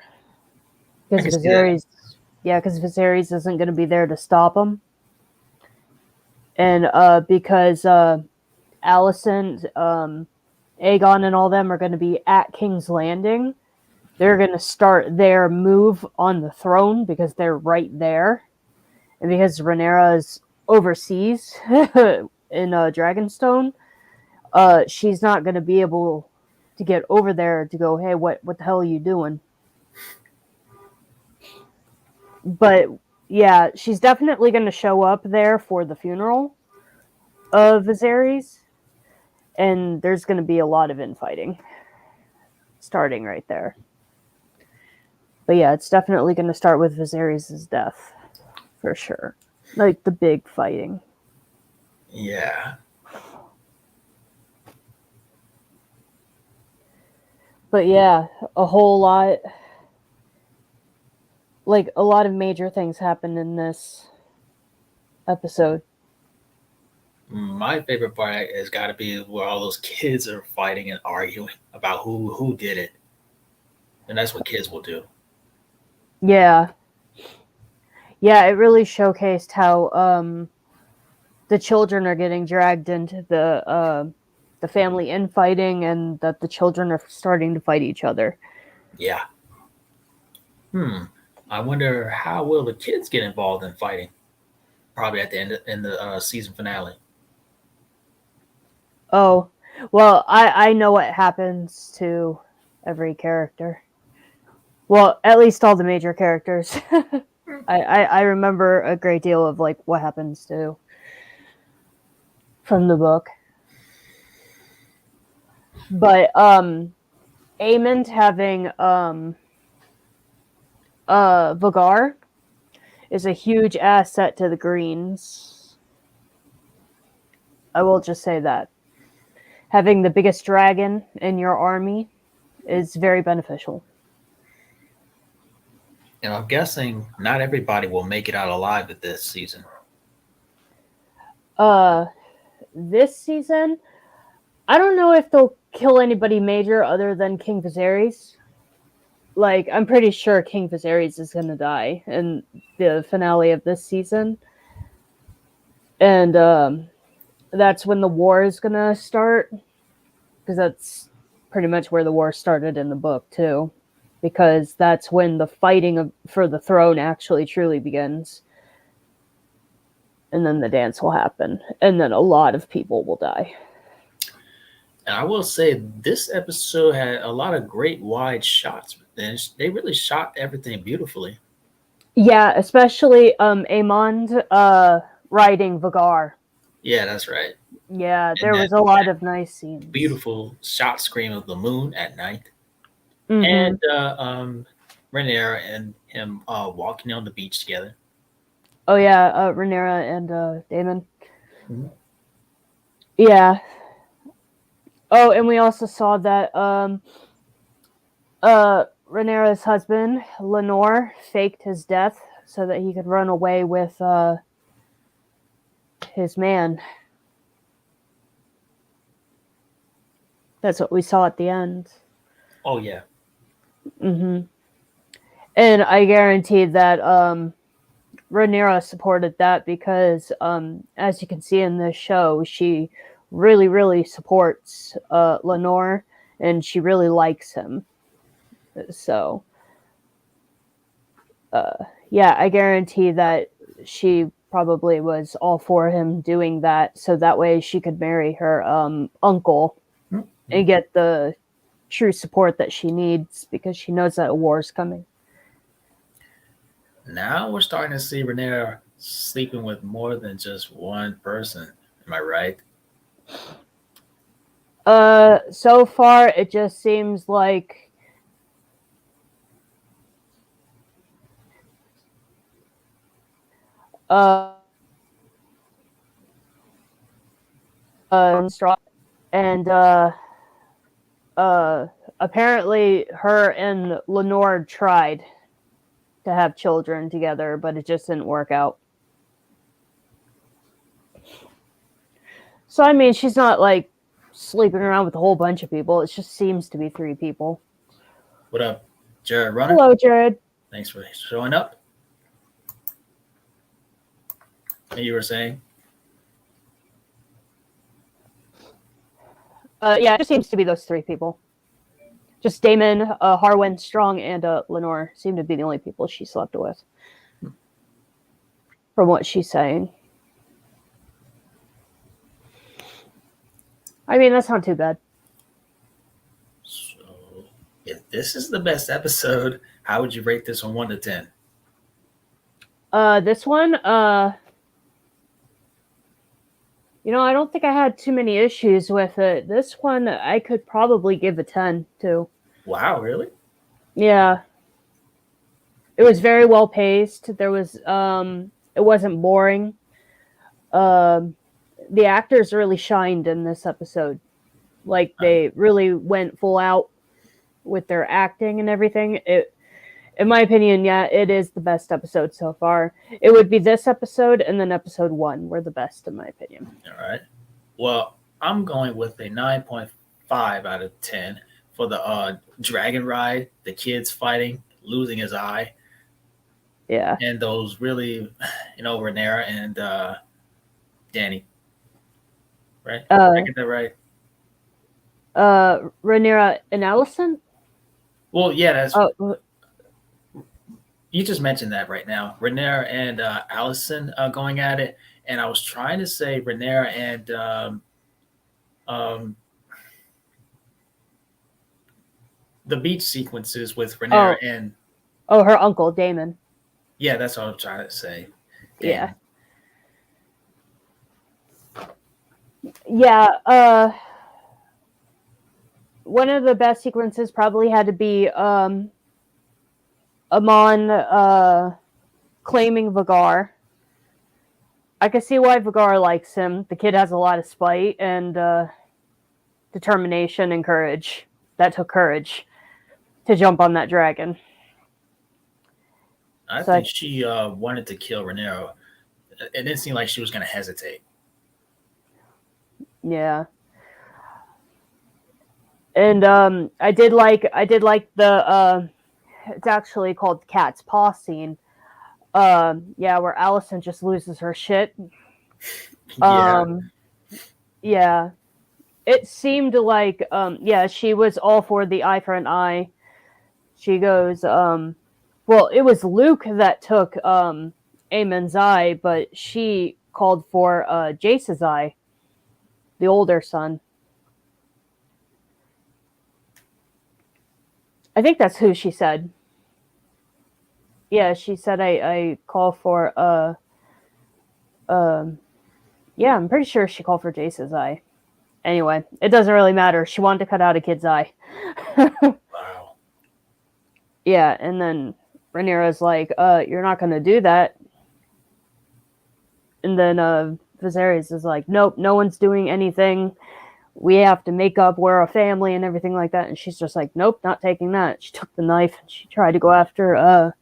Because Viserys isn't going to be there to stop him. And because Alicent, Aegon, and all them are going to be at King's Landing, they're going to start their move on the throne because they're right there. And because Rhaenyra is overseas in Dragonstone, she's not going to be able to get over there to go, hey, what the hell are you doing? But yeah, she's definitely going to show up there for the funeral of Viserys, and there's going to be a lot of infighting starting right there. But yeah, it's definitely going to start with Viserys' death, for sure. Like the big fighting.
Yeah.
But yeah, a whole lot. Like, a lot of major things happened in this episode.
My favorite part has got to be where all those kids are fighting and arguing about who did it. And that's what kids will do.
Yeah. Yeah, it really showcased how the children are getting dragged into the family infighting, and that the children are starting to fight each other.
Yeah. I wonder how will the kids get involved in fighting? Probably at the end in the season finale.
Oh, well, I know what happens to every character. Well, at least all the major characters. I remember a great deal of like what happens to from the book. But Aemond having Vagar is a huge asset to the Greens. I will just say that. Having the biggest dragon in your army is very beneficial.
And I'm guessing not everybody will make it out alive at this season.
This season, I don't know if they'll kill anybody major other than King Viserys. Like, I'm pretty sure King Viserys is going to die in the finale of this season. And that's when the war is going to start. Because that's pretty much where the war started in the book, too. Because that's when the fighting for the throne actually truly begins. And then the dance will happen. And then a lot of people will die.
And I will say this episode had a lot of great wide shots. And they really shot everything beautifully.
Yeah, especially Aemond riding Vagar.
Yeah, that's right.
Yeah, there was a lot of nice scenes.
Beautiful shot screen of the moon at night.
Mm-hmm.
And Rhaenyra and him walking on the beach together.
Oh yeah, Rhaenyra and Daemon.
Mm-hmm.
Yeah. Oh, and we also saw that Rhaenyra's husband, Lenore, faked his death so that he could run away with his man. That's what we saw at the end.
Oh, yeah.
Mm-hmm. And I guarantee that Rhaenyra supported that because, as you can see in this show, she really, really supports Lenore, and she really likes him. So, yeah, I guarantee that she probably was all for him doing that, so that way she could marry her uncle and get the true support that she needs because she knows that a war is coming.
Now we're starting to see Rhaenyra sleeping with more than just one person. Am I right?
So far it just seems like and apparently her and Lenore tried to have children together, but it just didn't work out. So I mean, she's not like sleeping around with a whole bunch of people. It just seems to be 3 people.
What up, Jared Runner?
Hello, Jared.
Thanks for showing up. And you were saying?
Yeah, it just seems to be those 3 people. Just Daemon, Harwin, Strong, and Lenore seem to be the only people she slept with. From what she's saying. I mean, that's not too bad.
So, if this is the best episode, how would you rate this on 1 to 10?
This one, you know, I don't think I had too many issues with it. This one, I could probably give a 10 to.
Wow, really?
Yeah. It was very well paced. There was, it wasn't boring. The actors really shined in this episode. Like, they really went full out with their acting and everything. In my opinion, yeah, it is the best episode so far. It would be this episode and then episode 1 were the best, in my opinion.
All right. Well, I'm going with a 9.5 out of 10 for the dragon ride, the kids fighting, losing his eye.
Yeah.
And those really, Rhaenyra and Dany. Right? Did I get that right?
Rhaenyra and Alicent?
Well, yeah, that's... You just mentioned that right now. Rhaenyra and Alicent going at it. And I was trying to say Rhaenyra and The beach sequences with Rhaenyra and
her uncle Damon.
Yeah, that's what I'm trying to say.
Damon. Yeah. One of the best sequences probably had to be Amon claiming Vhagar. I can see why Vhagar likes him. The kid has a lot of spite and determination and courage. That took courage to jump on that dragon.
I think she wanted to kill Rhaenyra. It didn't seem like she was going to hesitate.
Yeah. And I did like the it's actually called Cat's Paw scene. Where Alicent just loses her shit. Yeah. It seemed like she was all for the eye for an eye. She goes, it was Luke that took Aemon's eye, but she called for Jace's eye, the older son. I think that's who she said. Yeah, she said I call for I'm pretty sure she called for Jace's eye. Anyway, it doesn't really matter. She wanted to cut out a kid's eye.
Wow.
Yeah, and then Rhaenyra's like, you're not going to do that. And then Viserys is like, nope, no one's doing anything. We have to make up. We're a family and everything like that. And she's just like, nope, not taking that. She took the knife and she tried to go after...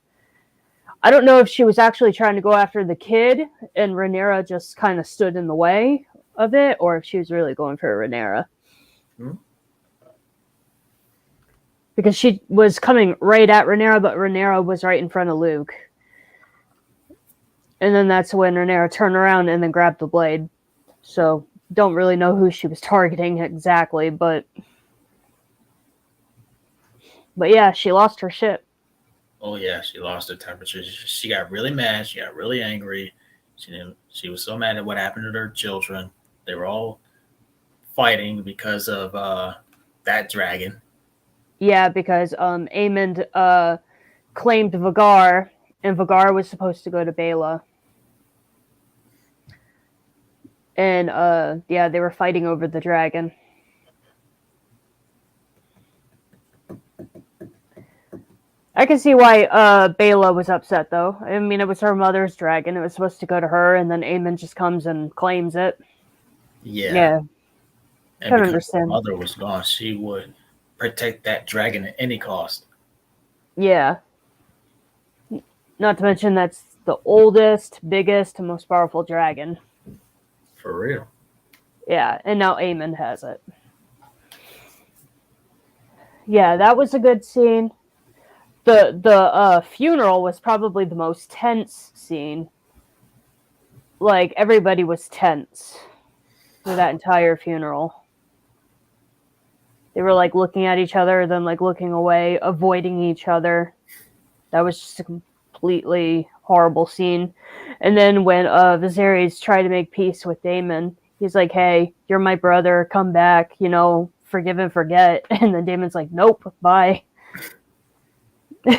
I don't know if she was actually trying to go after the kid and Rhaenyra just kind of stood in the way of it, or if she was really going for Rhaenyra. Because she was coming right at Rhaenyra, but Rhaenyra was right in front of Luke. And then that's when Rhaenyra turned around and then grabbed the blade. So, don't really know who she was targeting exactly, but yeah, she lost her shit.
Oh yeah, she lost her temperature. She got really mad. She got really angry. She was so mad at what happened to her children. They were all fighting because of that dragon.
Yeah, because Aemond claimed Vhagar, and Vhagar was supposed to go to Baela. And they were fighting over the dragon. I can see why Baela was upset, though. I mean, it was her mother's dragon. It was supposed to go to her, and then Aemond just comes and claims it.
Yeah. And
I
because
understand.
her mother was gone, she would protect that dragon at any cost.
Yeah. Not to mention that's the oldest, biggest, and most powerful dragon.
For real.
Yeah, and now Aemond has it. Yeah, that was a good scene. The funeral was probably the most tense scene. Like, everybody was tense for that entire funeral. They were, like, looking at each other, then, like, looking away, avoiding each other. That was just a completely horrible scene. And then when Viserys tried to make peace with Daemon, he's like, hey, you're my brother, come back, forgive and forget. And then Daemon's like, nope, bye.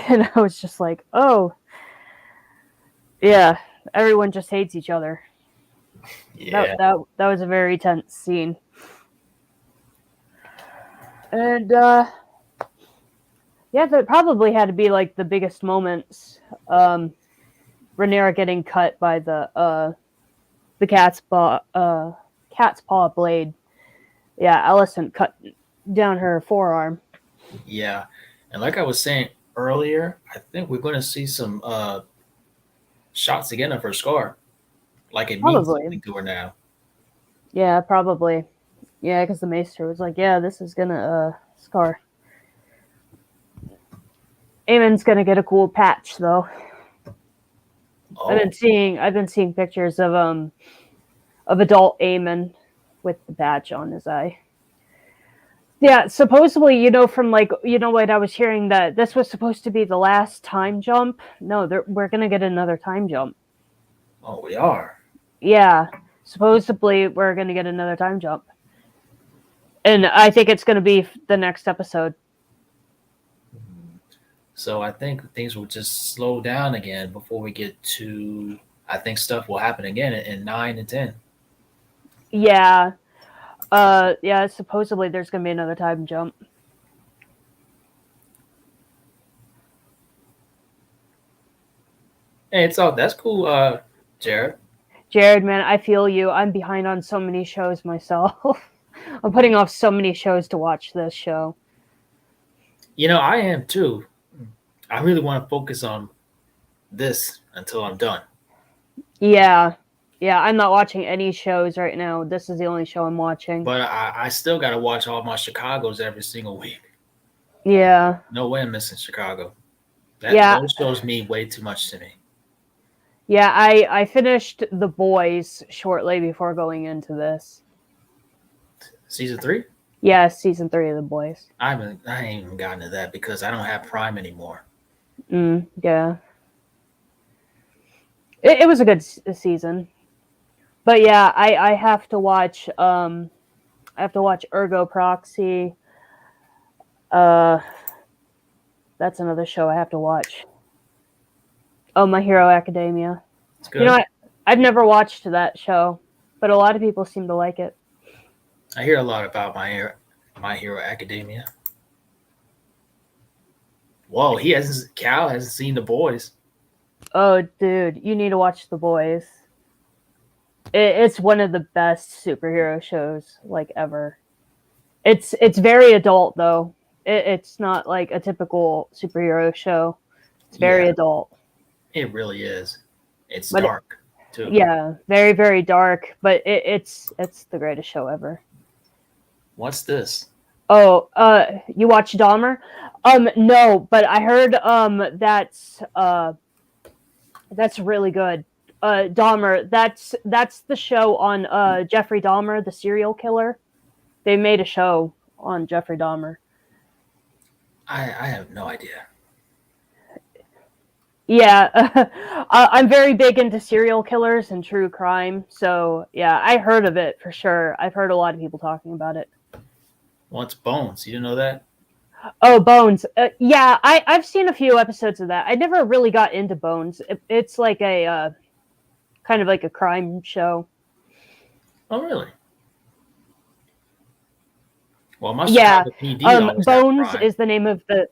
And I was just like, oh. Yeah, everyone just hates each other.
Yeah.
That was a very tense scene. And, that probably had to be, like, the biggest moments. Rhaenyra getting cut by the cat's paw blade. Yeah, Alicent cut down her forearm.
Yeah. And like I was saying earlier, I think we're going to see some shots again of her scar. Like it means something to her now.
Yeah, probably. Yeah, because the maester was like, yeah, this is going to scar. Aemon's going to get a cool patch, though.
Oh.
I've been seeing pictures of adult Aemon with the patch on his eye. Yeah, supposedly, from what I was hearing, that this was supposed to be the last time jump. No, we're gonna get another time jump.
Oh, we are.
Yeah, supposedly we're gonna get another time jump. And I think it's going to be the next episode.
So I think things will just slow down again before we get to. I think stuff will happen again in 9 and 10.
Yeah. Yeah, supposedly there's going to be another time jump.
Hey, that's cool, Jared.
Jared, man, I feel you. I'm behind on so many shows myself. I'm putting off so many shows to watch this show.
You know, I am too. I really want to focus on this until I'm done.
Yeah. Yeah, I'm not watching any shows right now. This is the only show I'm watching.
But I still got to watch all my Chicagos every single week.
Yeah.
No way I'm missing Chicago. Those shows mean way too much to me.
Yeah, I finished The Boys shortly before going into this.
Season 3?
Yeah, season 3 of The Boys.
I ain't even gotten to that because I don't have Prime anymore.
Yeah. It was a good season. But yeah, I have to watch Ergo Proxy. That's another show I have to watch. Oh, My Hero Academia.
It's good.
You know what? I've never watched that show, but a lot of people seem to like it.
I hear a lot about My Hero Academia. Whoa, Cal hasn't seen The Boys.
Oh, dude, you need to watch The Boys. It's one of the best superhero shows like ever. It's very adult though. It's not like a typical superhero show. It's very adult.
It really is. It's dark too.
Yeah, very, very dark. But it's the greatest show ever.
What's this?
Oh, you watch Dahmer? No, but I heard that's really good. Dahmer, that's the show on Jeffrey Dahmer, the serial killer. They made a show on Jeffrey Dahmer.
I have no idea.
Yeah, I'm very big into serial killers and true crime. So yeah, I heard of it for sure. I've heard a lot of people talking about it.
What's Bones? You didn't know that?
Oh, Bones. Yeah, I've seen a few episodes of that. I never really got into Bones. It's like a kind of like a crime show.
Oh, really? Well, my
PD Bones is the name of the.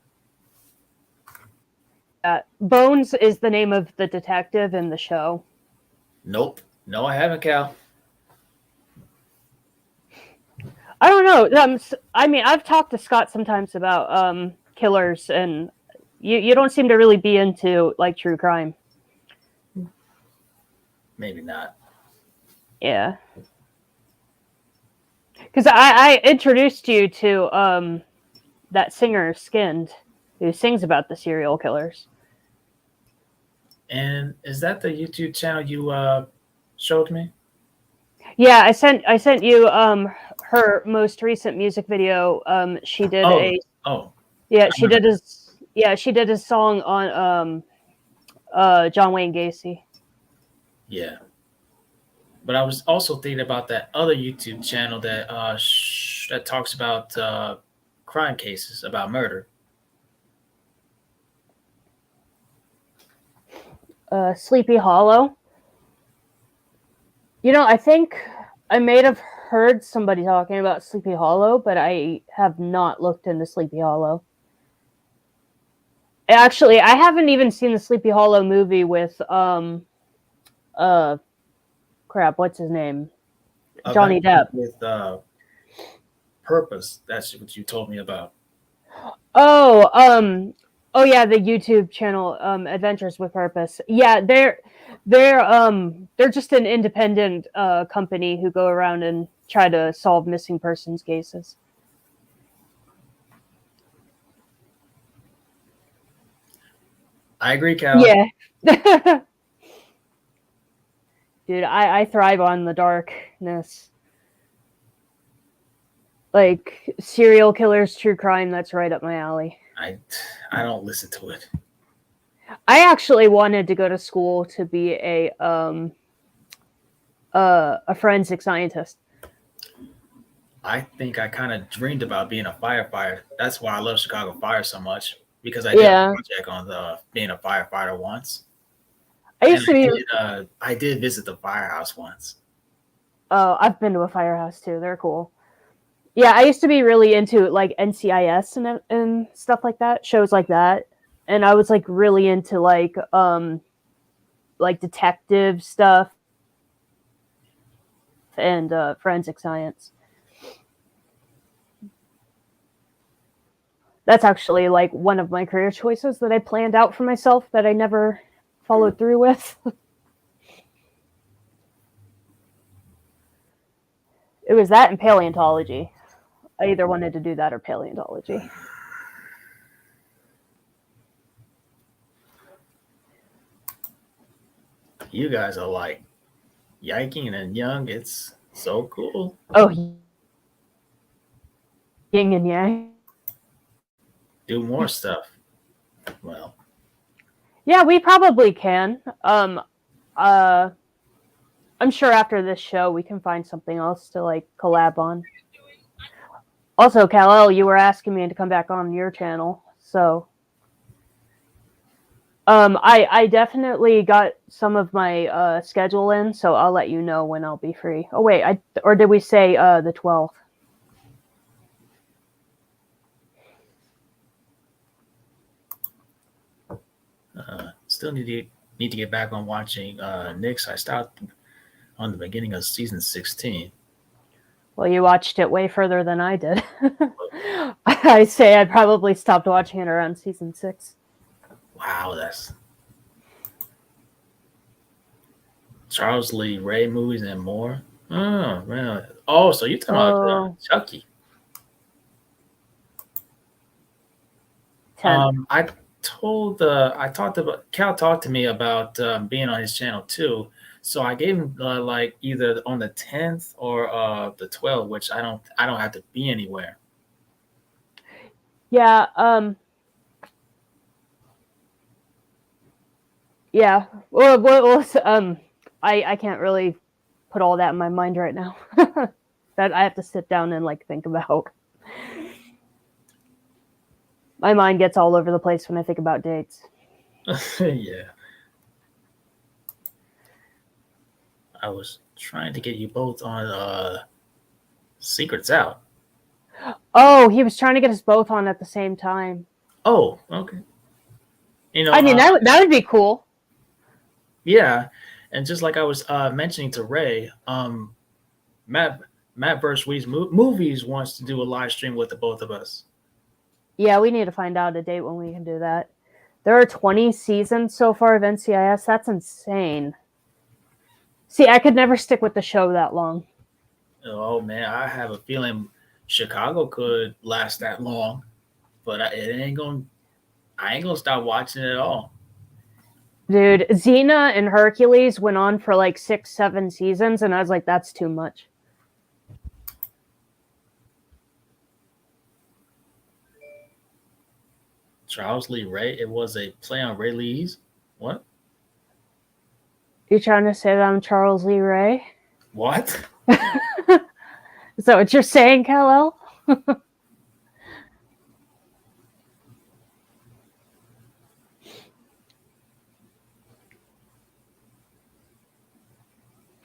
Bones is the name of the detective in the show.
Nope. No, I haven't, Cal.
I don't know. I mean, I've talked to Scott sometimes about killers, and you don't seem to really be into like true crime.
Maybe not.
Yeah. Because I introduced you to that singer Skinned, who sings about the serial killers.
And is that the YouTube channel you showed me?
Yeah, I sent you her most recent music video. She did she did a song on John Wayne Gacy.
Yeah. But I was also thinking about that other YouTube channel that that talks about crime cases, about murder.
Sleepy Hollow. You know, I think I may have heard somebody talking about Sleepy Hollow, but I have not looked into Sleepy Hollow. Actually, I haven't even seen the Sleepy Hollow movie with what's his name? Johnny Depp.
With Purpose. That's what you told me about.
Oh yeah, the YouTube channel Adventures with Purpose. Yeah, they're just an independent company who go around and try to solve missing persons cases.
I agree, Cal.
Yeah. Dude, I thrive on the darkness. Like serial killers, true crime, that's right up my alley.
I don't listen to it.
I actually wanted to go to school to be a forensic scientist.
I think I kind of dreamed about being a firefighter. That's why I love Chicago Fire so much because I did a project on being a firefighter once.
I used to be.
I did visit the firehouse once.
Oh, I've been to a firehouse too. They're cool. Yeah, I used to be really into like NCIS and stuff like that, shows like that, and I was like really into like detective stuff and forensic science. That's actually like one of my career choices that I planned out for myself that I never followed through with. It was that and paleontology. I either wanted to do that or paleontology.
You guys are like yiking and young. It's so cool.
Oh, yin and yang.
Do more stuff. Well,
yeah, we probably can. I'm sure after this show we can find something else to like collab on. Also, Kal-El, you were asking me to come back on your channel, so I definitely got some of my schedule in, so I'll let you know when I'll be free. Oh wait, or did we say the 12th?
Still need to get back on watching Nyx. I stopped on the beginning of season 16.
Well, you watched it way further than I did. I say I probably stopped watching it around season 6.
Wow, that's Charles Lee Ray movies and more. Oh man! Oh, so you're talking about Chucky? I talked about Cal talked to me about being on his channel too. So I gave him like either on the 10th or the 12th, which I don't have to be anywhere.
Yeah. Yeah. Well, I can't really put all that in my mind right now. That I have to sit down and like think about. My mind gets all over the place when I think about dates.
Yeah. I was trying to get you both on Secrets Out.
Oh, he was trying to get us both on at the same time.
Oh, okay. You know,
I mean, that would be cool.
Yeah, and just like I was mentioning to Ray, Matt vs. Weeds Movies wants to do a live stream with the both of us.
Yeah, we need to find out a date when we can do that. There are 20 seasons so far of NCIS. That's insane. See, I could never stick with the show that long.
Oh man, I have a feeling Chicago could last that long, but I ain't gonna stop watching it at all.
Dude, Xena and Hercules went on for like 6-7 seasons, and I was like, that's too much.
Charles Lee Ray, it was a play on Ray Lee's. What?
You trying to say that I'm Charles Lee Ray?
What?
Is that what you're saying, Kal-El?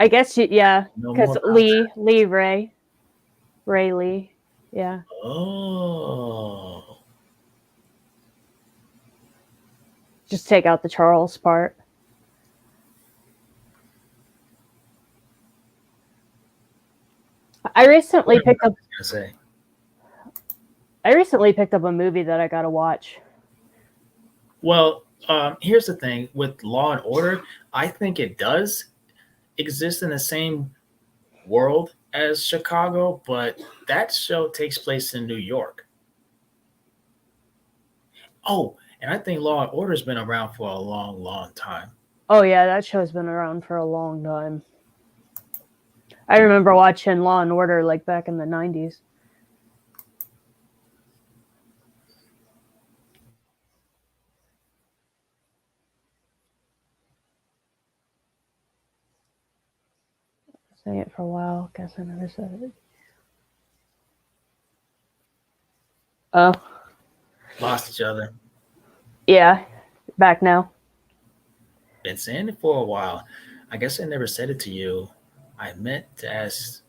I guess yeah, because Ray Lee, yeah.
Oh.
Just take out the Charles part. I recently picked up a movie that I gotta watch.
Well, here's the thing with Law and Order. I think it does exist in the same world as Chicago, but that show takes place in New York. Oh, and I think Law and Order's been around for a long, long time.
Oh yeah, that show's been around for a long time. I remember watching Law and Order like back in the 90s. Saying it for a while, guess I never said it. Oh.
Lost each other.
Yeah. Back now.
Been saying it for a while. I guess I never said it to you. I meant to ask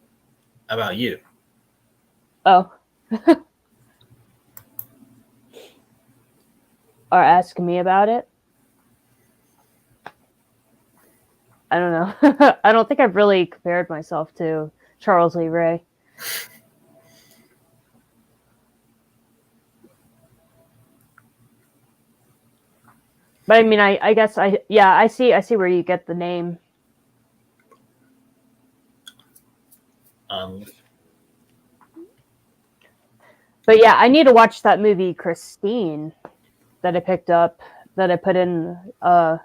about you.
Oh. Or asking me about it? I don't know. I don't think I've really compared myself to Charles Lee Ray. But I mean, I guess I see where you get the name. But yeah, I need to watch that movie Christine that I picked up, that I put in my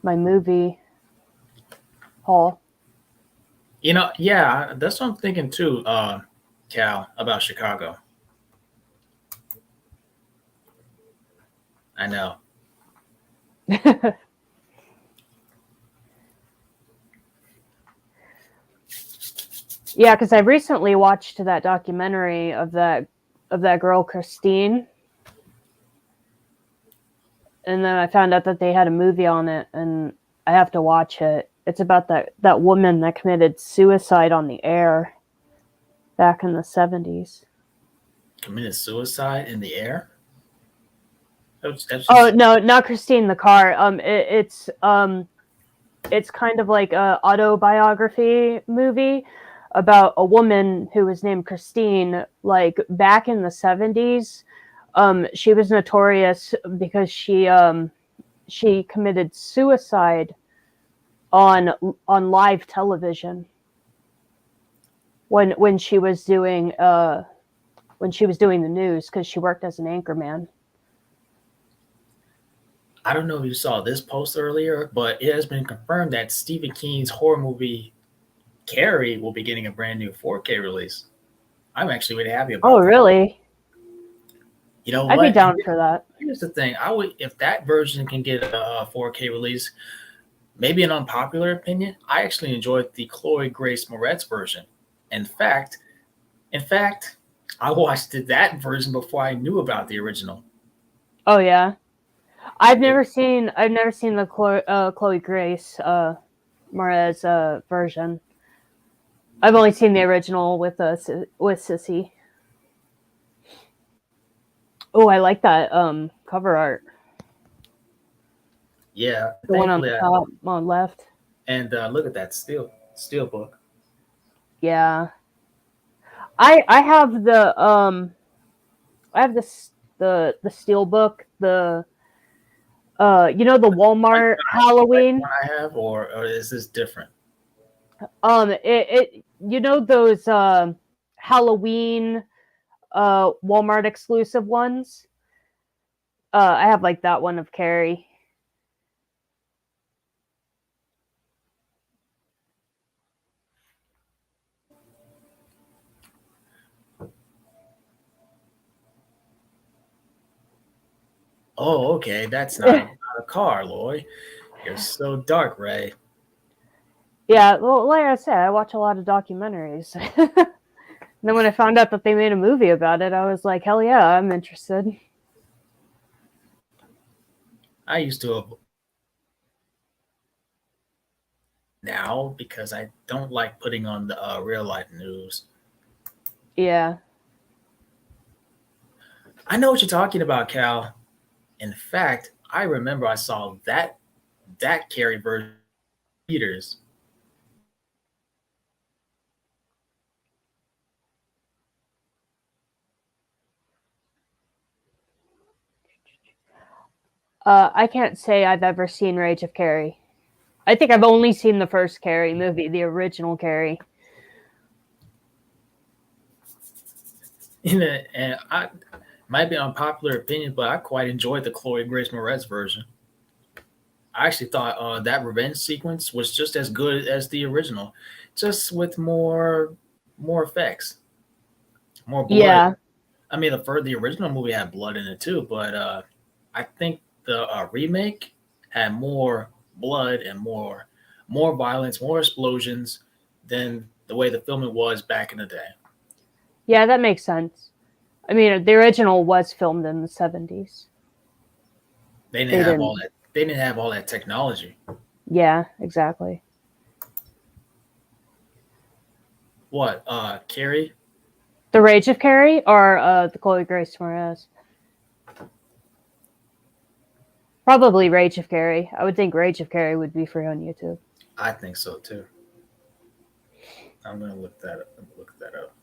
movie haul.
You know, yeah, that's what I'm thinking too, Cal, about Chicago. I know.
Yeah, because I recently watched that documentary of that girl Christine, and then I found out that they had a movie on it, and I have to watch it. It's about that woman that committed suicide on the air back in the 70s.
Committed suicide in the air?
Oh no, not Christine the car. It's kind of like a autobiography movie about a woman who was named Christine. Like back in the 70s, she was notorious because she committed suicide on live television when she was doing the news, because she worked as an anchorman.
I don't know if you saw this post earlier, but it has been confirmed that Stephen King's horror movie Carrie will be getting a brand new 4K release. I'm actually really happy about
Oh, really?
You know,
I'd be down for that.
Here's the thing: I would, if that version can get a 4K release. Maybe an unpopular opinion, I actually enjoyed the Chloe Grace Moretz version. In fact, I watched that version before I knew about the original.
Oh yeah, I've never seen the Chloe Grace Moretz version. I've only seen the original with Sissy. Oh, I like that cover art.
Yeah,
the one on the top, on left.
And look at that steel book.
Yeah, I have the the steel book, the the Walmart Halloween.
I have, or is this different?
It those Halloween Walmart exclusive ones. I have like that one of Carrie.
Oh, okay. That's not a car, Loy. You're so dark, Ray.
Yeah, well, like I said, I watch a lot of documentaries. And then when I found out that they made a movie about it, I was like, hell yeah, I'm interested.
I used to now because I don't like putting on the real life news.
Yeah.
I know what you're talking about, Cal. In fact, I remember I saw that Carrie version theaters.
I can't say I've ever seen Rage of Carrie. I think I've only seen the first Carrie movie, the original Carrie.
And I might be an unpopular opinion, but I quite enjoyed the Chloe Grace Moretz version. I actually thought that revenge sequence was just as good as the original, just with more effects, more blood.
Yeah.
I mean, the original movie had blood in it too, but I think the remake had more blood and more violence, more explosions than the way the filming was back in the day.
Yeah, that makes sense. I mean, the original was filmed in the 70s.
They didn't have all that. They didn't have all that technology.
Yeah, exactly.
What? Carrie?
The Rage of Carrie or the Chloe Grace Moretz? Probably Rage of Carrie. I would think Rage of Carrie would be free on YouTube.
I think so too. I'm gonna look that up. Look that up.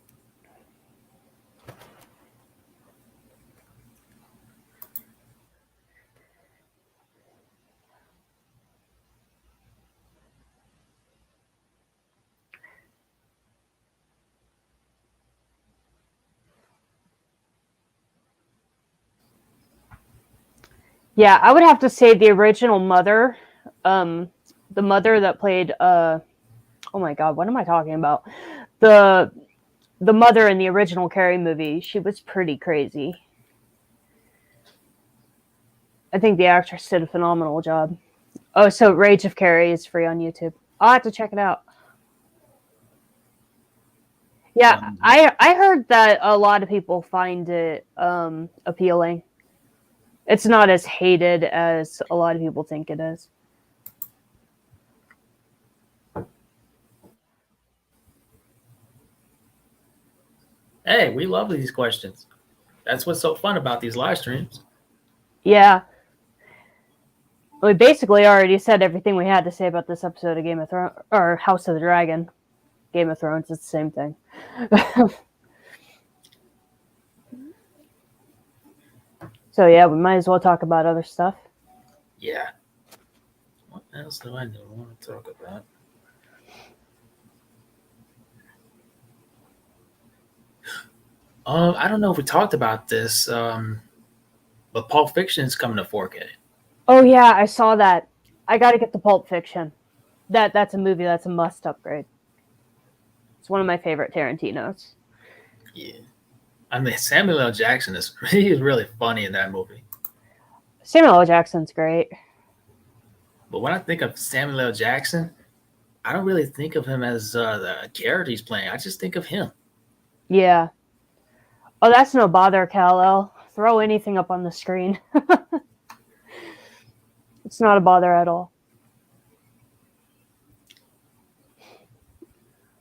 Yeah, I would have to say the original mother, the mother that played oh my god, what am I talking about? The mother in the original Carrie movie, she was pretty crazy. I think the actress did a phenomenal job. Oh, so Rage of Carrie is free on YouTube. I'll have to check it out. Yeah, I heard that a lot of people find it appealing. It's not as hated as a lot of people think it is.
Hey, we love these questions. That's what's so fun about these live streams.
Yeah. We basically already said everything we had to say about this episode of Game of Thrones, or House of the Dragon. Game of Thrones, it's the same thing. So yeah, we might as well talk about other stuff.
Yeah. What else do I want to talk about? I don't know if we talked about this, but Pulp Fiction is coming to 4K.
Oh yeah, I saw that. I got to get the Pulp Fiction. That's a movie that's a must upgrade. It's one of my favorite Tarantinos.
Yeah. I mean, Samuel L. Jackson he's really funny in that movie.
Samuel L. Jackson's great.
But when I think of Samuel L. Jackson, I don't really think of him as the character he's playing. I just think of him.
Yeah. Oh, that's no bother, Kal-El. Throw anything up on the screen. It's not a bother at all.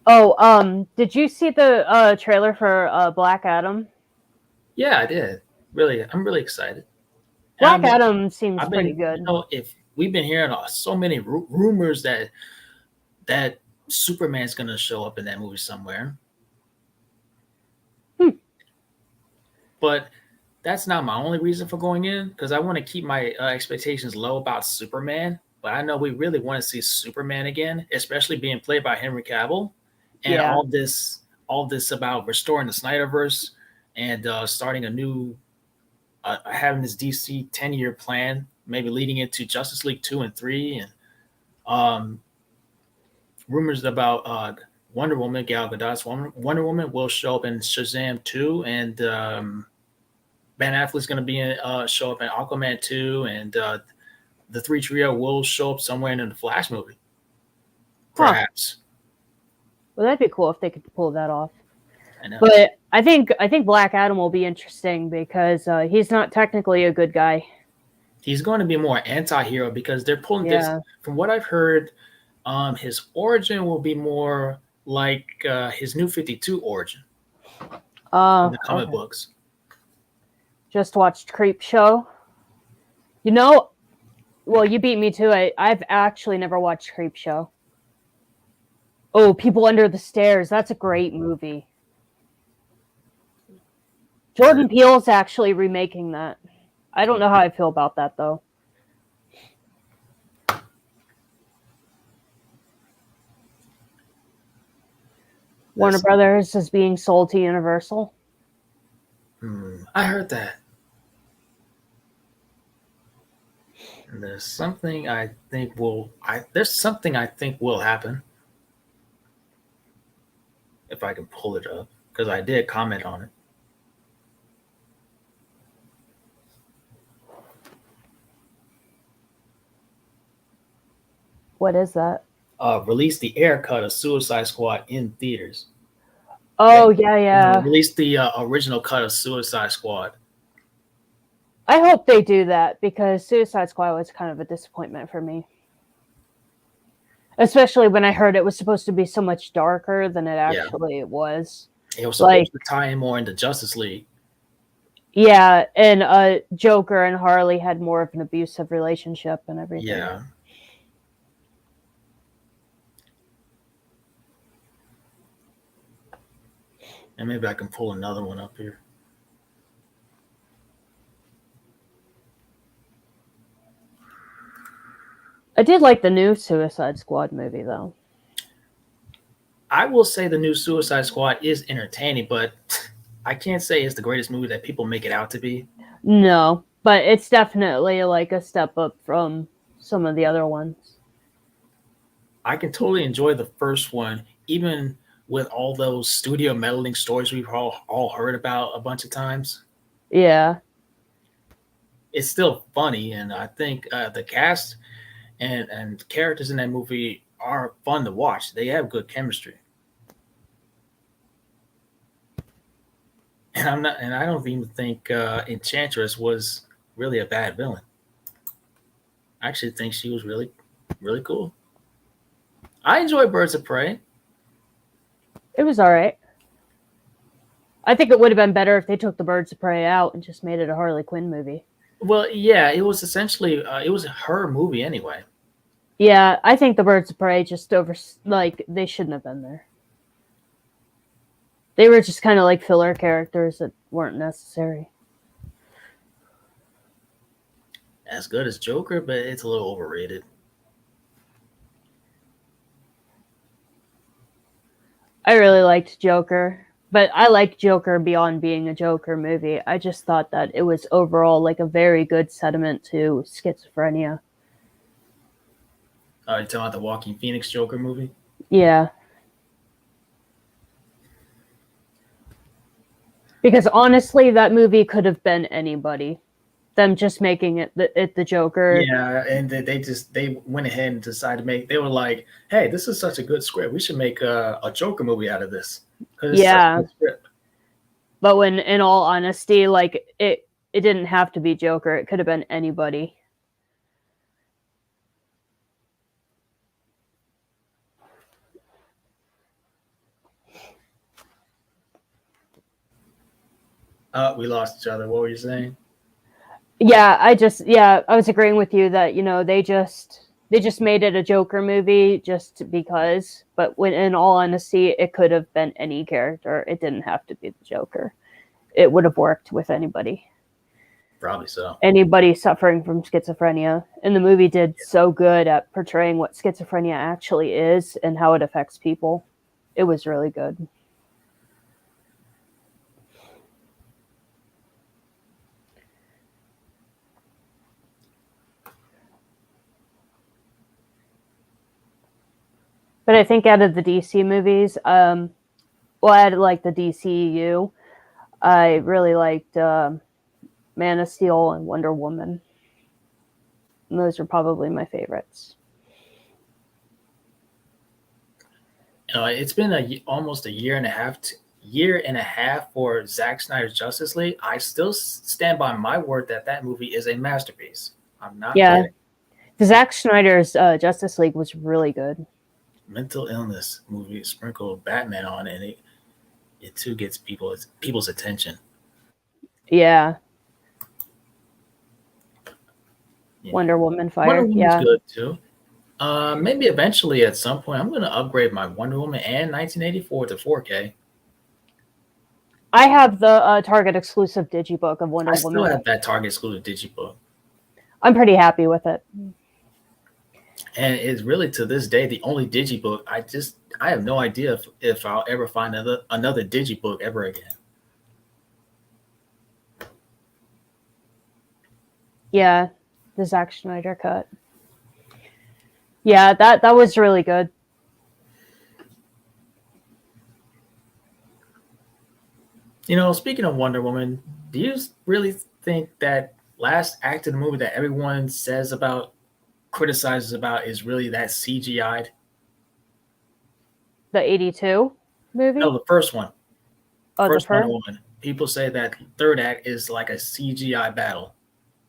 Oh, did you see the trailer for Black Adam?
Yeah, I did. Really, I'm really excited.
Black Adam seems pretty good.
You know, if we've been hearing so many rumors that Superman's going to show up in that movie somewhere. But that's not my only reason for going in, because I want to keep my expectations low about Superman. But I know we really want to see Superman again, especially being played by Henry Cavill. And all this about restoring the Snyderverse and starting a new, having this DC 10-year plan, maybe leading into Justice League 2 and 3, and rumors about Wonder Woman, Gal Gadot's Wonder Woman will show up in Shazam 2, and Ben Affleck's going to be show up in Aquaman 2, and the three trio will show up somewhere in the Flash movie, perhaps.
Well, that'd be cool if they could pull that off.
I know.
But I think Black Adam will be interesting because he's not technically a good guy.
He's going to be more anti-hero because they're pulling this. From what I've heard, his origin will be more like his New 52 origin in the comic books.
Just watched Creep Show. You know, well, you beat me to it. I've actually never watched Creep Show. Oh, People Under the Stairs. That's a great movie. Jordan Peele's actually remaking that. I don't know how I feel about that, though. Warner Brothers is being sold to Universal.
I heard that. And there's something I think will happen. If I can pull it up, because I did comment on it.
What is that?
Release the air cut of Suicide Squad in theaters.
Oh, yeah.
Released the original cut of Suicide Squad.
I hope they do that because Suicide Squad was kind of a disappointment for me. Especially when I heard it was supposed to be so much darker than it actually was.
It was supposed to tie in more into Justice League.
Yeah, and Joker and Harley had more of an abusive relationship and everything.
Yeah. And maybe I can pull another one up here.
I did like the new Suicide Squad movie, though.
I will say the new Suicide Squad is entertaining, but I can't say it's the greatest movie that people make it out to be.
No, but it's definitely like a step up from some of the other ones.
I can totally enjoy the first one, even with all those studio meddling stories we've all heard about a bunch of times.
Yeah.
It's still funny, and I think the cast and characters in that movie are fun to watch. They have good chemistry. And I don't even think Enchantress was really a bad villain. I actually think she was really, really cool. I enjoy Birds of Prey.
It was all right. I think it would have been better if they took the Birds of Prey out and just made it a Harley Quinn movie.
Well, yeah, it was essentially it was her movie anyway.
Yeah, I think the Birds of Prey just they shouldn't have been there. They were just kind of like filler characters that weren't necessary.
As good as Joker, but it's a little overrated.
I really liked Joker, but I like Joker beyond being a Joker movie. I just thought that it was overall like a very good sentiment to schizophrenia.
You're talking about the Joaquin Phoenix Joker movie?
Yeah. Because honestly, that movie could have been anybody. Them just making it the Joker.
Yeah, and they went ahead and decided to make. They were like, "Hey, this is such a good script. We should make a Joker movie out of this."
Yeah. But when, in all honesty, like it didn't have to be Joker. It could have been anybody.
We lost each other. What were you saying?
Yeah, I was agreeing with you that, they just made it a Joker movie just because, but when in all honesty, it could have been any character. It didn't have to be the Joker. It would have worked with anybody.
Probably so.
Anybody suffering from schizophrenia. And the movie did so good at portraying what schizophrenia actually is and how it affects people. It was really good. But I think out of the DC movies, out of like the DCEU, I really liked Man of Steel and Wonder Woman. And those are probably my favorites.
It's been almost a year and a half for Zack Snyder's Justice League. I still stand by my word that movie is a masterpiece. I'm not kidding.
The Zack Snyder's Justice League was really good.
Mental illness movie, sprinkle Batman on, and it too gets people's attention.
Yeah. Wonder Woman Fire.
Wonder Woman's good too. Maybe eventually at some point I'm going to upgrade my Wonder Woman and 1984 to 4K.
I have the Target exclusive digibook of Wonder Woman.
I still have that Target exclusive digibook.
I'm pretty happy with it.
And it's really, to this day, the only digibook. I have no idea if I'll ever find another digibook ever again.
Yeah, the Zack Snyder cut. Yeah, that was really good.
Speaking of Wonder Woman, do you really think that last act of the movie that everyone criticizes about is really that CGI'd?
The 82 movie?
No, the first one.
Oh,
First
the
Wonder
first.
Woman. People say that third act is like a CGI battle.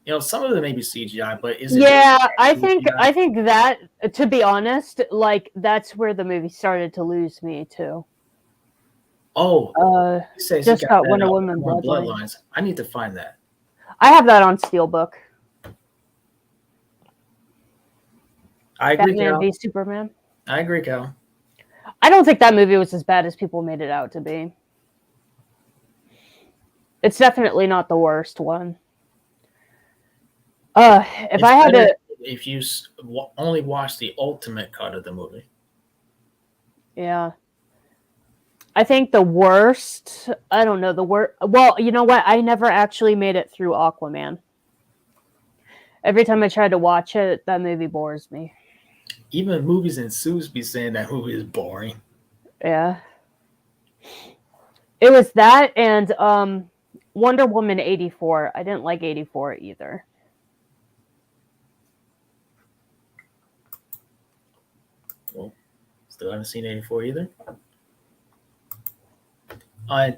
You know, some of them may be CGI, but is it?
Yeah,
really
I
CGI?
think that, to be honest, like that's where the movie started to lose me too.
Oh, he says
Just
he got
got
that
Wonder Woman
Bloodlines. I need to find that.
I have that on Steelbook.
I agree,
Batman
Cal.
v Superman.
I agree, Cal.
I don't think that movie was as bad as people made it out to be. It's definitely not the worst one. If
It's
I had
better
to,
if you only watch the ultimate cut of the movie.
yeah. I think the worst, I don't know, the worst, well, you know what? I never actually made it through Aquaman. Every time I try to watch it, that movie bores me.
Even movies and suits be saying that movie is boring.
Yeah. It was that and Wonder Woman 84. I didn't like 84 either.
Well, still haven't seen 84 either.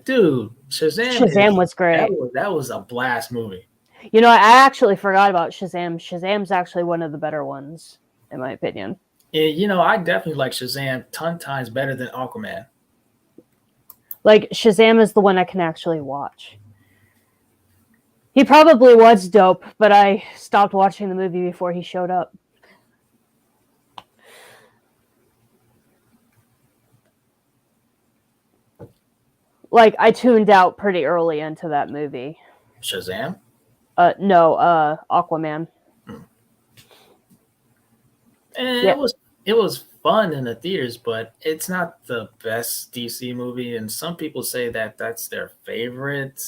Dude,
Shazam was great.
That was a blast movie.
You know, I actually forgot about Shazam. Shazam's actually one of the better ones, in my opinion.
Yeah, you know, I definitely like Shazam 10 times better than Aquaman.
Like, Shazam is the one I can actually watch. He probably was dope, but I stopped watching the movie before he showed up. Like, I tuned out pretty early into that movie.
Shazam?
No, Aquaman.
Yeah. It was fun in the theaters, but it's not the best DC movie, and some people say that that's their favorite.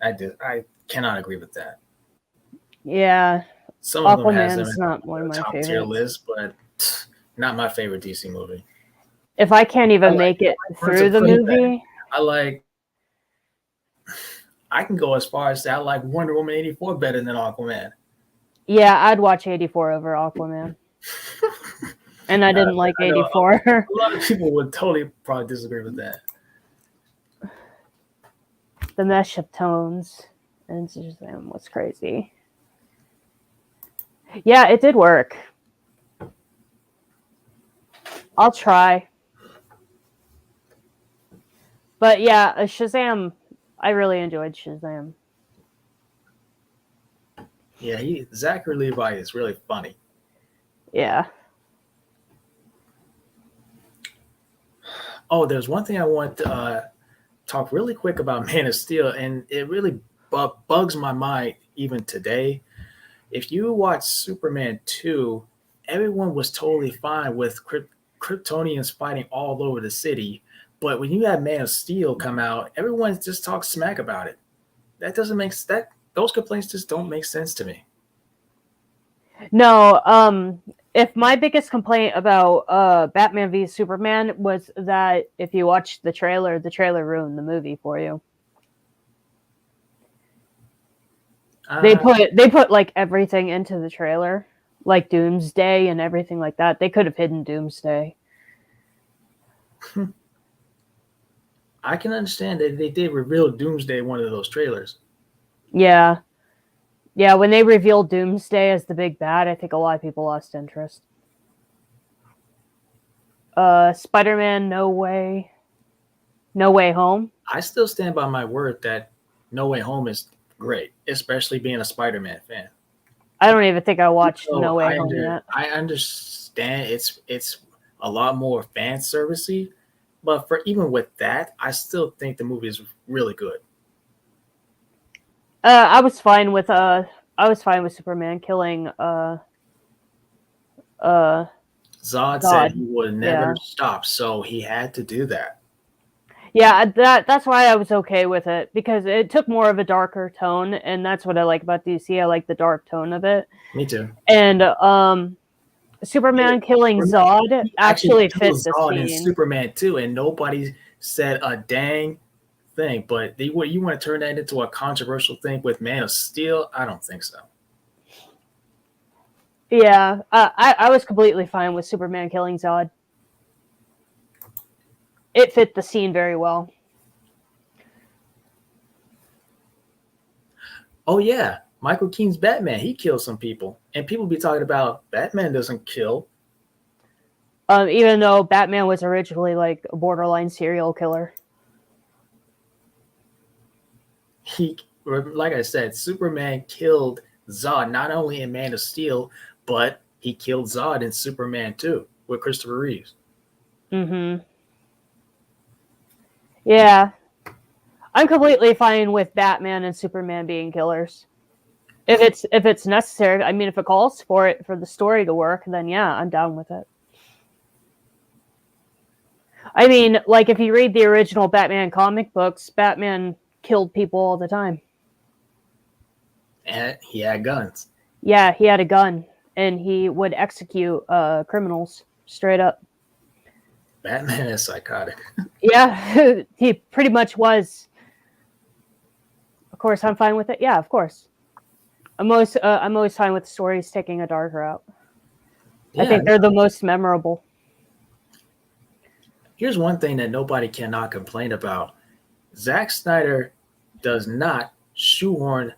I cannot agree with that.
Yeah,
some of them has them
Aquaman's not one of my
top tier
favorites.
list, but not my favorite DC movie.
If I can't even make it through the movie,
I can go as far as say I like Wonder Woman 84 better than Aquaman.
yeah, I'd watch 84 over Aquaman. And I didn't like 84.
A lot of people would totally probably disagree with that.
The mesh of tones and Shazam was crazy. Yeah, it did work. I'll try. But yeah, Shazam, I really enjoyed Shazam.
Yeah, Zachary Levi is really funny.
Yeah.
Oh, there's one thing I want to talk really quick about Man of Steel, and it really bugs my mind even today. If you watch Superman 2, everyone was totally fine with Kryptonians fighting all over the city. But when you have Man of Steel come out, everyone just talks smack about it. That doesn't make sense. Those complaints just don't make sense to me.
No, if my biggest complaint about Batman v Superman was that if you watched the trailer ruined the movie for you. They put like everything into the trailer, like Doomsday and everything like that. They could have hidden Doomsday.
I can understand that they did reveal Doomsday in one of those trailers.
Yeah. Yeah, when they revealed Doomsday as the big bad, I think a lot of people lost interest. Spider-Man No Way Home.
I still stand by my word that No Way Home is great, especially being a Spider-Man fan.
I don't even think I watched No Way Home yet.
I understand it's a lot more fan servicey, but for even with that, I still think the movie is really good.
I was fine with Superman killing
Zod said he would never stop, so he had to do that.
Yeah, that's why I was okay with it, because it took more of a darker tone, and that's what I like about DC. I like the dark tone of it.
Me too.
And Superman killing Zod actually fits the
Zod in
scene.
Superman 2, and nobody said a dang thing. But you want to turn that into a controversial thing with Man of Steel? I don't think so.
Yeah, I was completely fine with Superman killing Zod. It fit the scene very well.
Oh yeah, Michael Keaton's Batman. He killed some people, and people be talking about Batman doesn't kill.
Even though Batman was originally like a borderline serial killer.
He, like I said, Superman killed Zod not only in Man of Steel, but he killed Zod in Superman 2 with Christopher Reeves.
Mm-hmm. Yeah. I'm completely fine with Batman and Superman being killers. If it's necessary, I mean, if it calls for it for the story to work, then yeah, I'm down with it. I mean, like if you read the original Batman comic books, Batman killed people all the time.
And he had guns.
Yeah, he had a gun, and he would execute criminals straight up.
Batman is psychotic.
Yeah, he pretty much was. Of course, I'm fine with it. Yeah, of course. I'm always fine with stories taking a dark route. Yeah, I think they're the most memorable.
Here's one thing that nobody cannot complain about. Zack Snyder does not shoehorn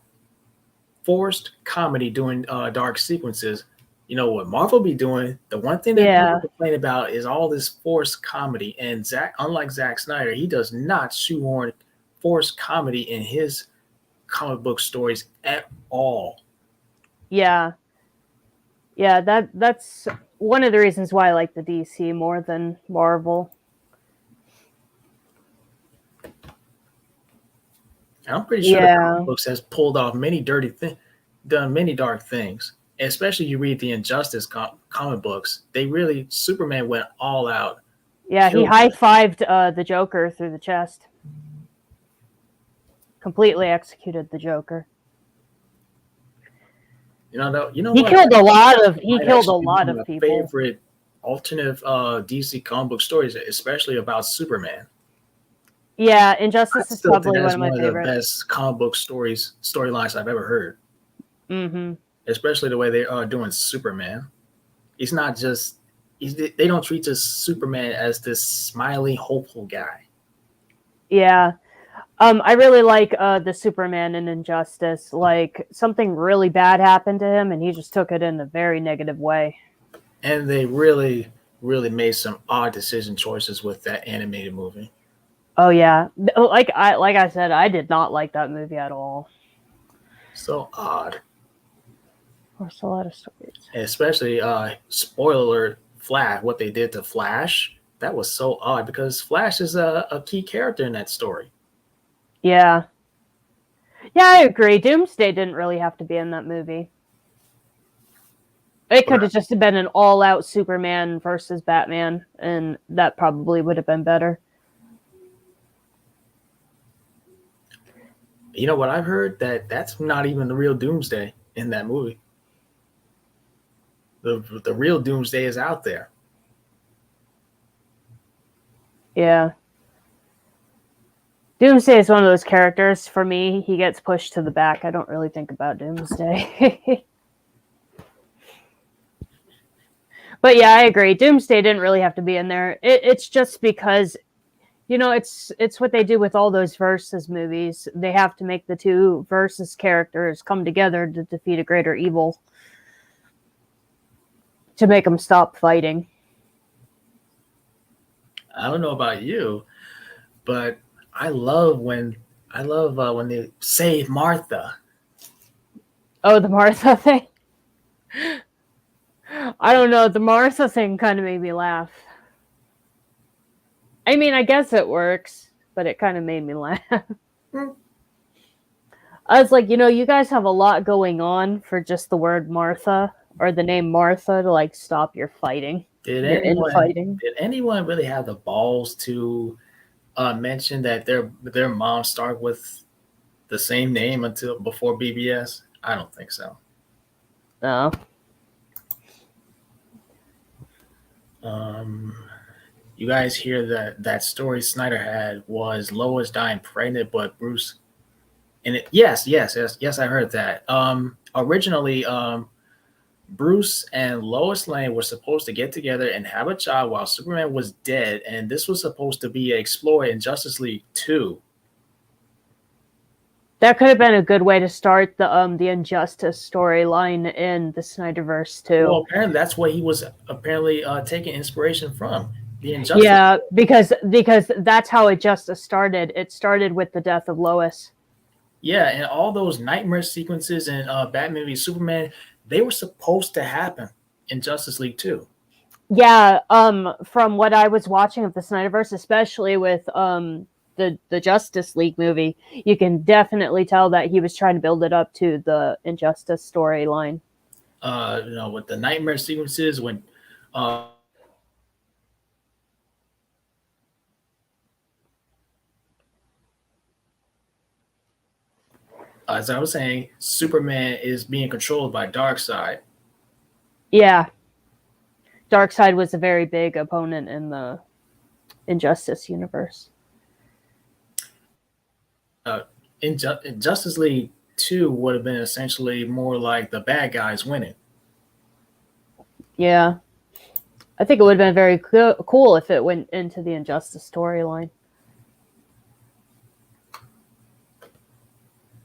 forced comedy during dark sequences. You know what Marvel be doing? The one thing that people complain about is all this forced comedy. And unlike Zack Snyder, he does not shoehorn forced comedy in his comic book stories at all.
Yeah. Yeah, that's one of the reasons why I like the DC more than Marvel.
I'm pretty sure the comic books has pulled off many done many dark things. Especially you read the Injustice comic books. They really, Superman went all out.
Yeah, he high-fived the Joker through the chest. Completely executed the Joker.
He
killed a lot of people.
Favorite alternative DC comic book stories, especially about Superman.
Yeah, Injustice is probably one of my
favorite. The best comic book storylines I've ever heard.
Mm-hmm.
Especially the way they are doing Superman. He's not just they don't treat this Superman as this smiley, hopeful guy.
Yeah. I really like the Superman in Injustice. Like something really bad happened to him and he just took it in a very negative way.
And they really, really made some odd decision choices with that animated movie.
Oh yeah. Like I said, I did not like that movie at all.
So odd.
Of course, a lot of stories.
Especially spoiler alert, Flash, what they did to Flash, that was so odd because Flash is a key character in that story.
Yeah. Yeah, I agree. Doomsday didn't really have to be in that movie. It could have just been an all-out Superman versus Batman, and that probably would have been better.
You know what I've heard? That's not even the real Doomsday in that movie. The real Doomsday is out there.
Yeah. Doomsday is one of those characters. For me, he gets pushed to the back. I don't really think about Doomsday. But yeah, I agree. Doomsday didn't really have to be in there. It's just because, it's what they do with all those Versus movies. They have to make the two Versus characters come together to defeat a greater evil. To make them stop fighting.
I don't know about you, but I love when they save Martha.
Oh, the Martha thing? I don't know. The Martha thing kind of made me laugh. I mean, I guess it works, but it kind of made me laugh. I was like, you guys have a lot going on for just the word Martha or the name Martha to stop your fighting.
Did anyone really have the balls to mention that their moms start with the same name until before BBS? I don't think so.
No.
You guys hear that story Snyder had was Lois dying pregnant, but Bruce. And yes, I heard that. Originally, Bruce and Lois Lane were supposed to get together and have a child while Superman was dead, and this was supposed to be explored in Justice League 2.
That could have been a good way to start the Injustice storyline in the Snyderverse too.
Well, apparently that's what he was apparently taking inspiration from. The Injustice.
Yeah, because that's how Injustice started. It started with the death of Lois.
Yeah, and all those nightmare sequences in Batman v Superman, they were supposed to happen in Justice League 2.
Yeah, from what I was watching of the Snyderverse, especially with the Justice League movie, you can definitely tell that he was trying to build it up to the Injustice storyline.
With the nightmare sequences when as I was saying, Superman is being controlled by Darkseid.
Yeah. Darkseid was a very big opponent in the Injustice universe.
In Justice League 2 would have been essentially more like the bad guys winning.
Yeah. I think it would have been very cool if it went into the Injustice storyline.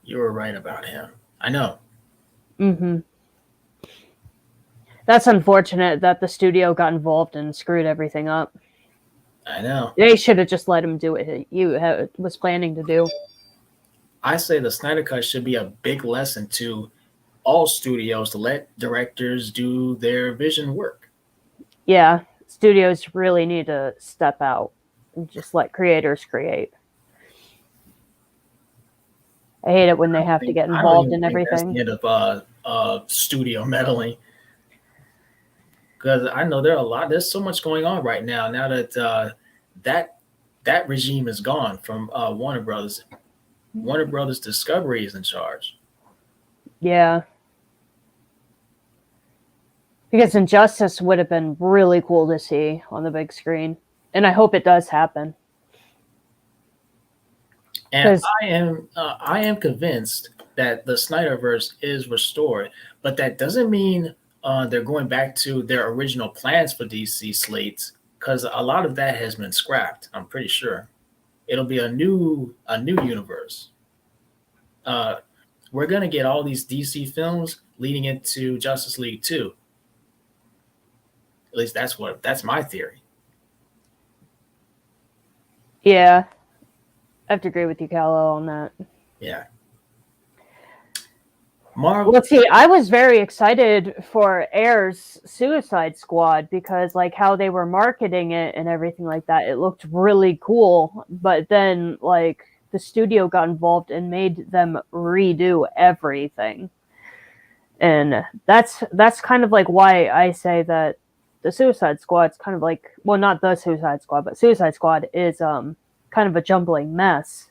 You were right about him. I know.
Mm-hmm. That's unfortunate that the studio got involved and screwed everything up.
I know.
They should have just let him do what he was planning to do.
I say the Snyder Cut should be a big lesson to all studios to let directors do their vision work.
Yeah, studios really need to step out and just let creators create. I hate it when they have to get involved in everything.
That's the end of studio meddling. Because I know there's so much going on right now. Now that that regime is gone from Warner Brothers. Warner Brothers Discovery is in charge.
Yeah. Because Injustice would have been really cool to see on the big screen. And I hope it does happen.
And I am convinced that the Snyderverse is restored, but that doesn't mean they're going back to their original plans for DC slates, because a lot of that has been scrapped. I'm pretty sure it'll be a new universe. We're gonna get all these DC films leading into Justice League 2. At least that's my theory.
Yeah. I have to agree with you, Callow, on that.
Yeah. Marvel.
Let's see. I was very excited for Air's Suicide Squad because, like, how they were marketing it and everything like that, it looked really cool. But then, like, the studio got involved and made them redo everything, and that's kind of like why I say that the Suicide Squad's kind of like, well, not the Suicide Squad, but Suicide Squad is kind of a jumbling mess.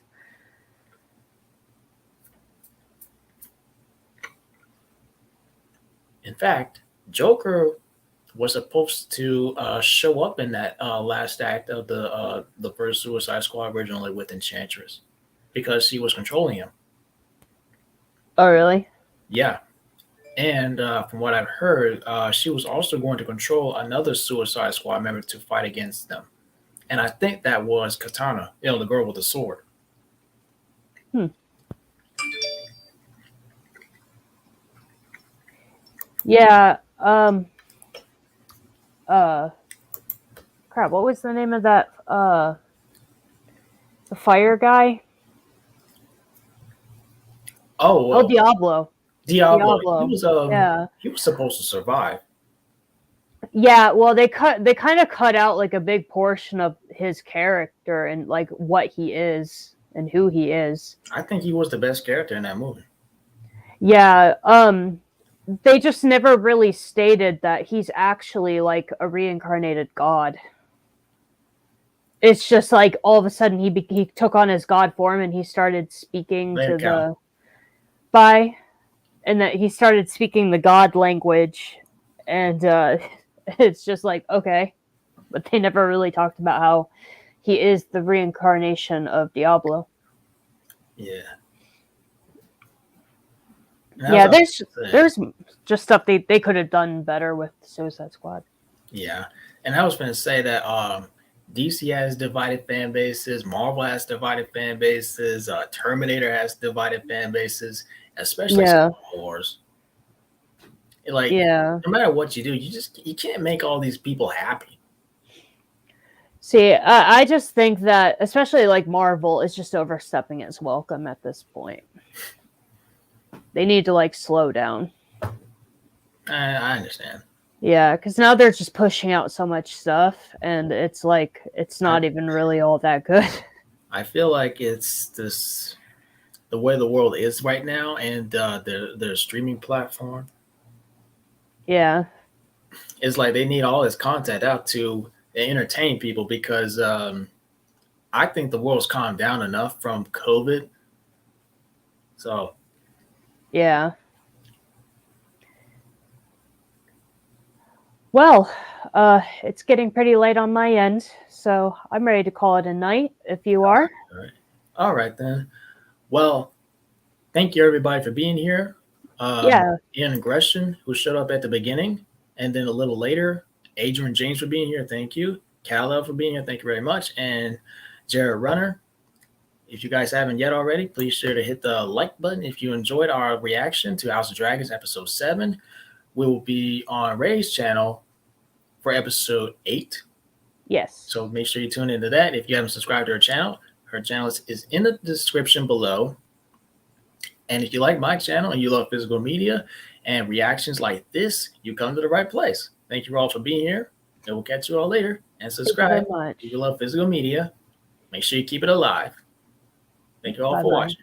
In fact, Joker was supposed to show up in that last act of the first Suicide Squad originally with Enchantress, because she was controlling him.
Oh, really?
Yeah. And from what I've heard, she was also going to control another Suicide Squad member to fight against them. And I think that was Katana, the girl with the sword.
Yeah. Crap, what was the name of that? The fire guy?
Oh,
Diablo.
Diablo. He was supposed to survive.
Yeah, well, they kind of cut out like a big portion of his character and like what he is and who he is.
I think he was the best character in that movie.
Yeah, they just never really stated that he's actually like a reincarnated god. It's just like all of a sudden he took on his god form and he started speaking and that he started speaking the god language, and it's just like, okay, but they never really talked about how he is the reincarnation of Diablo.
Yeah.
Yeah, there's just stuff they could have done better with Suicide Squad.
Yeah, and I was going to say that DC has divided fan bases. Marvel has divided fan bases. Terminator has divided fan bases, especially
Yeah.
Star Wars. Like,
Yeah.
no matter what you do, you can't make all these people happy.
See, I just think that, especially like Marvel, is just overstepping its welcome at this point. They need to like slow down.
I understand.
Yeah, because now they're just pushing out so much stuff, and it's like it's not even really all that good.
I feel like it's the way the world is right now, and their streaming platform.
Yeah.
It's like they need all this content out to entertain people because I think the world's calmed down enough from COVID. So
Yeah. Well, it's getting pretty late on my end, so I'm ready to call it a night if you are.
all right then. Well, thank you everybody for being here.
Yeah.
Ian Aggression, who showed up at the beginning, and then a little later, Adrian James for being here. Thank you. Kal-El for being here. Thank you very much. And Jared Runner. If you guys haven't yet already, please sure to hit the like button if you enjoyed our reaction to House of Dragons episode 7. We will be on Ray's channel for episode 8.
Yes.
So make sure you tune into that. If you haven't subscribed to her channel is in the description below. And if you like my channel and you love physical media and reactions like this, you come to the right place. Thank you all for being here. And we'll catch you all later. And subscribe.
Thank you very much.
If you love physical media, make sure you keep it alive. Thank you all for
Bye-bye.
watching.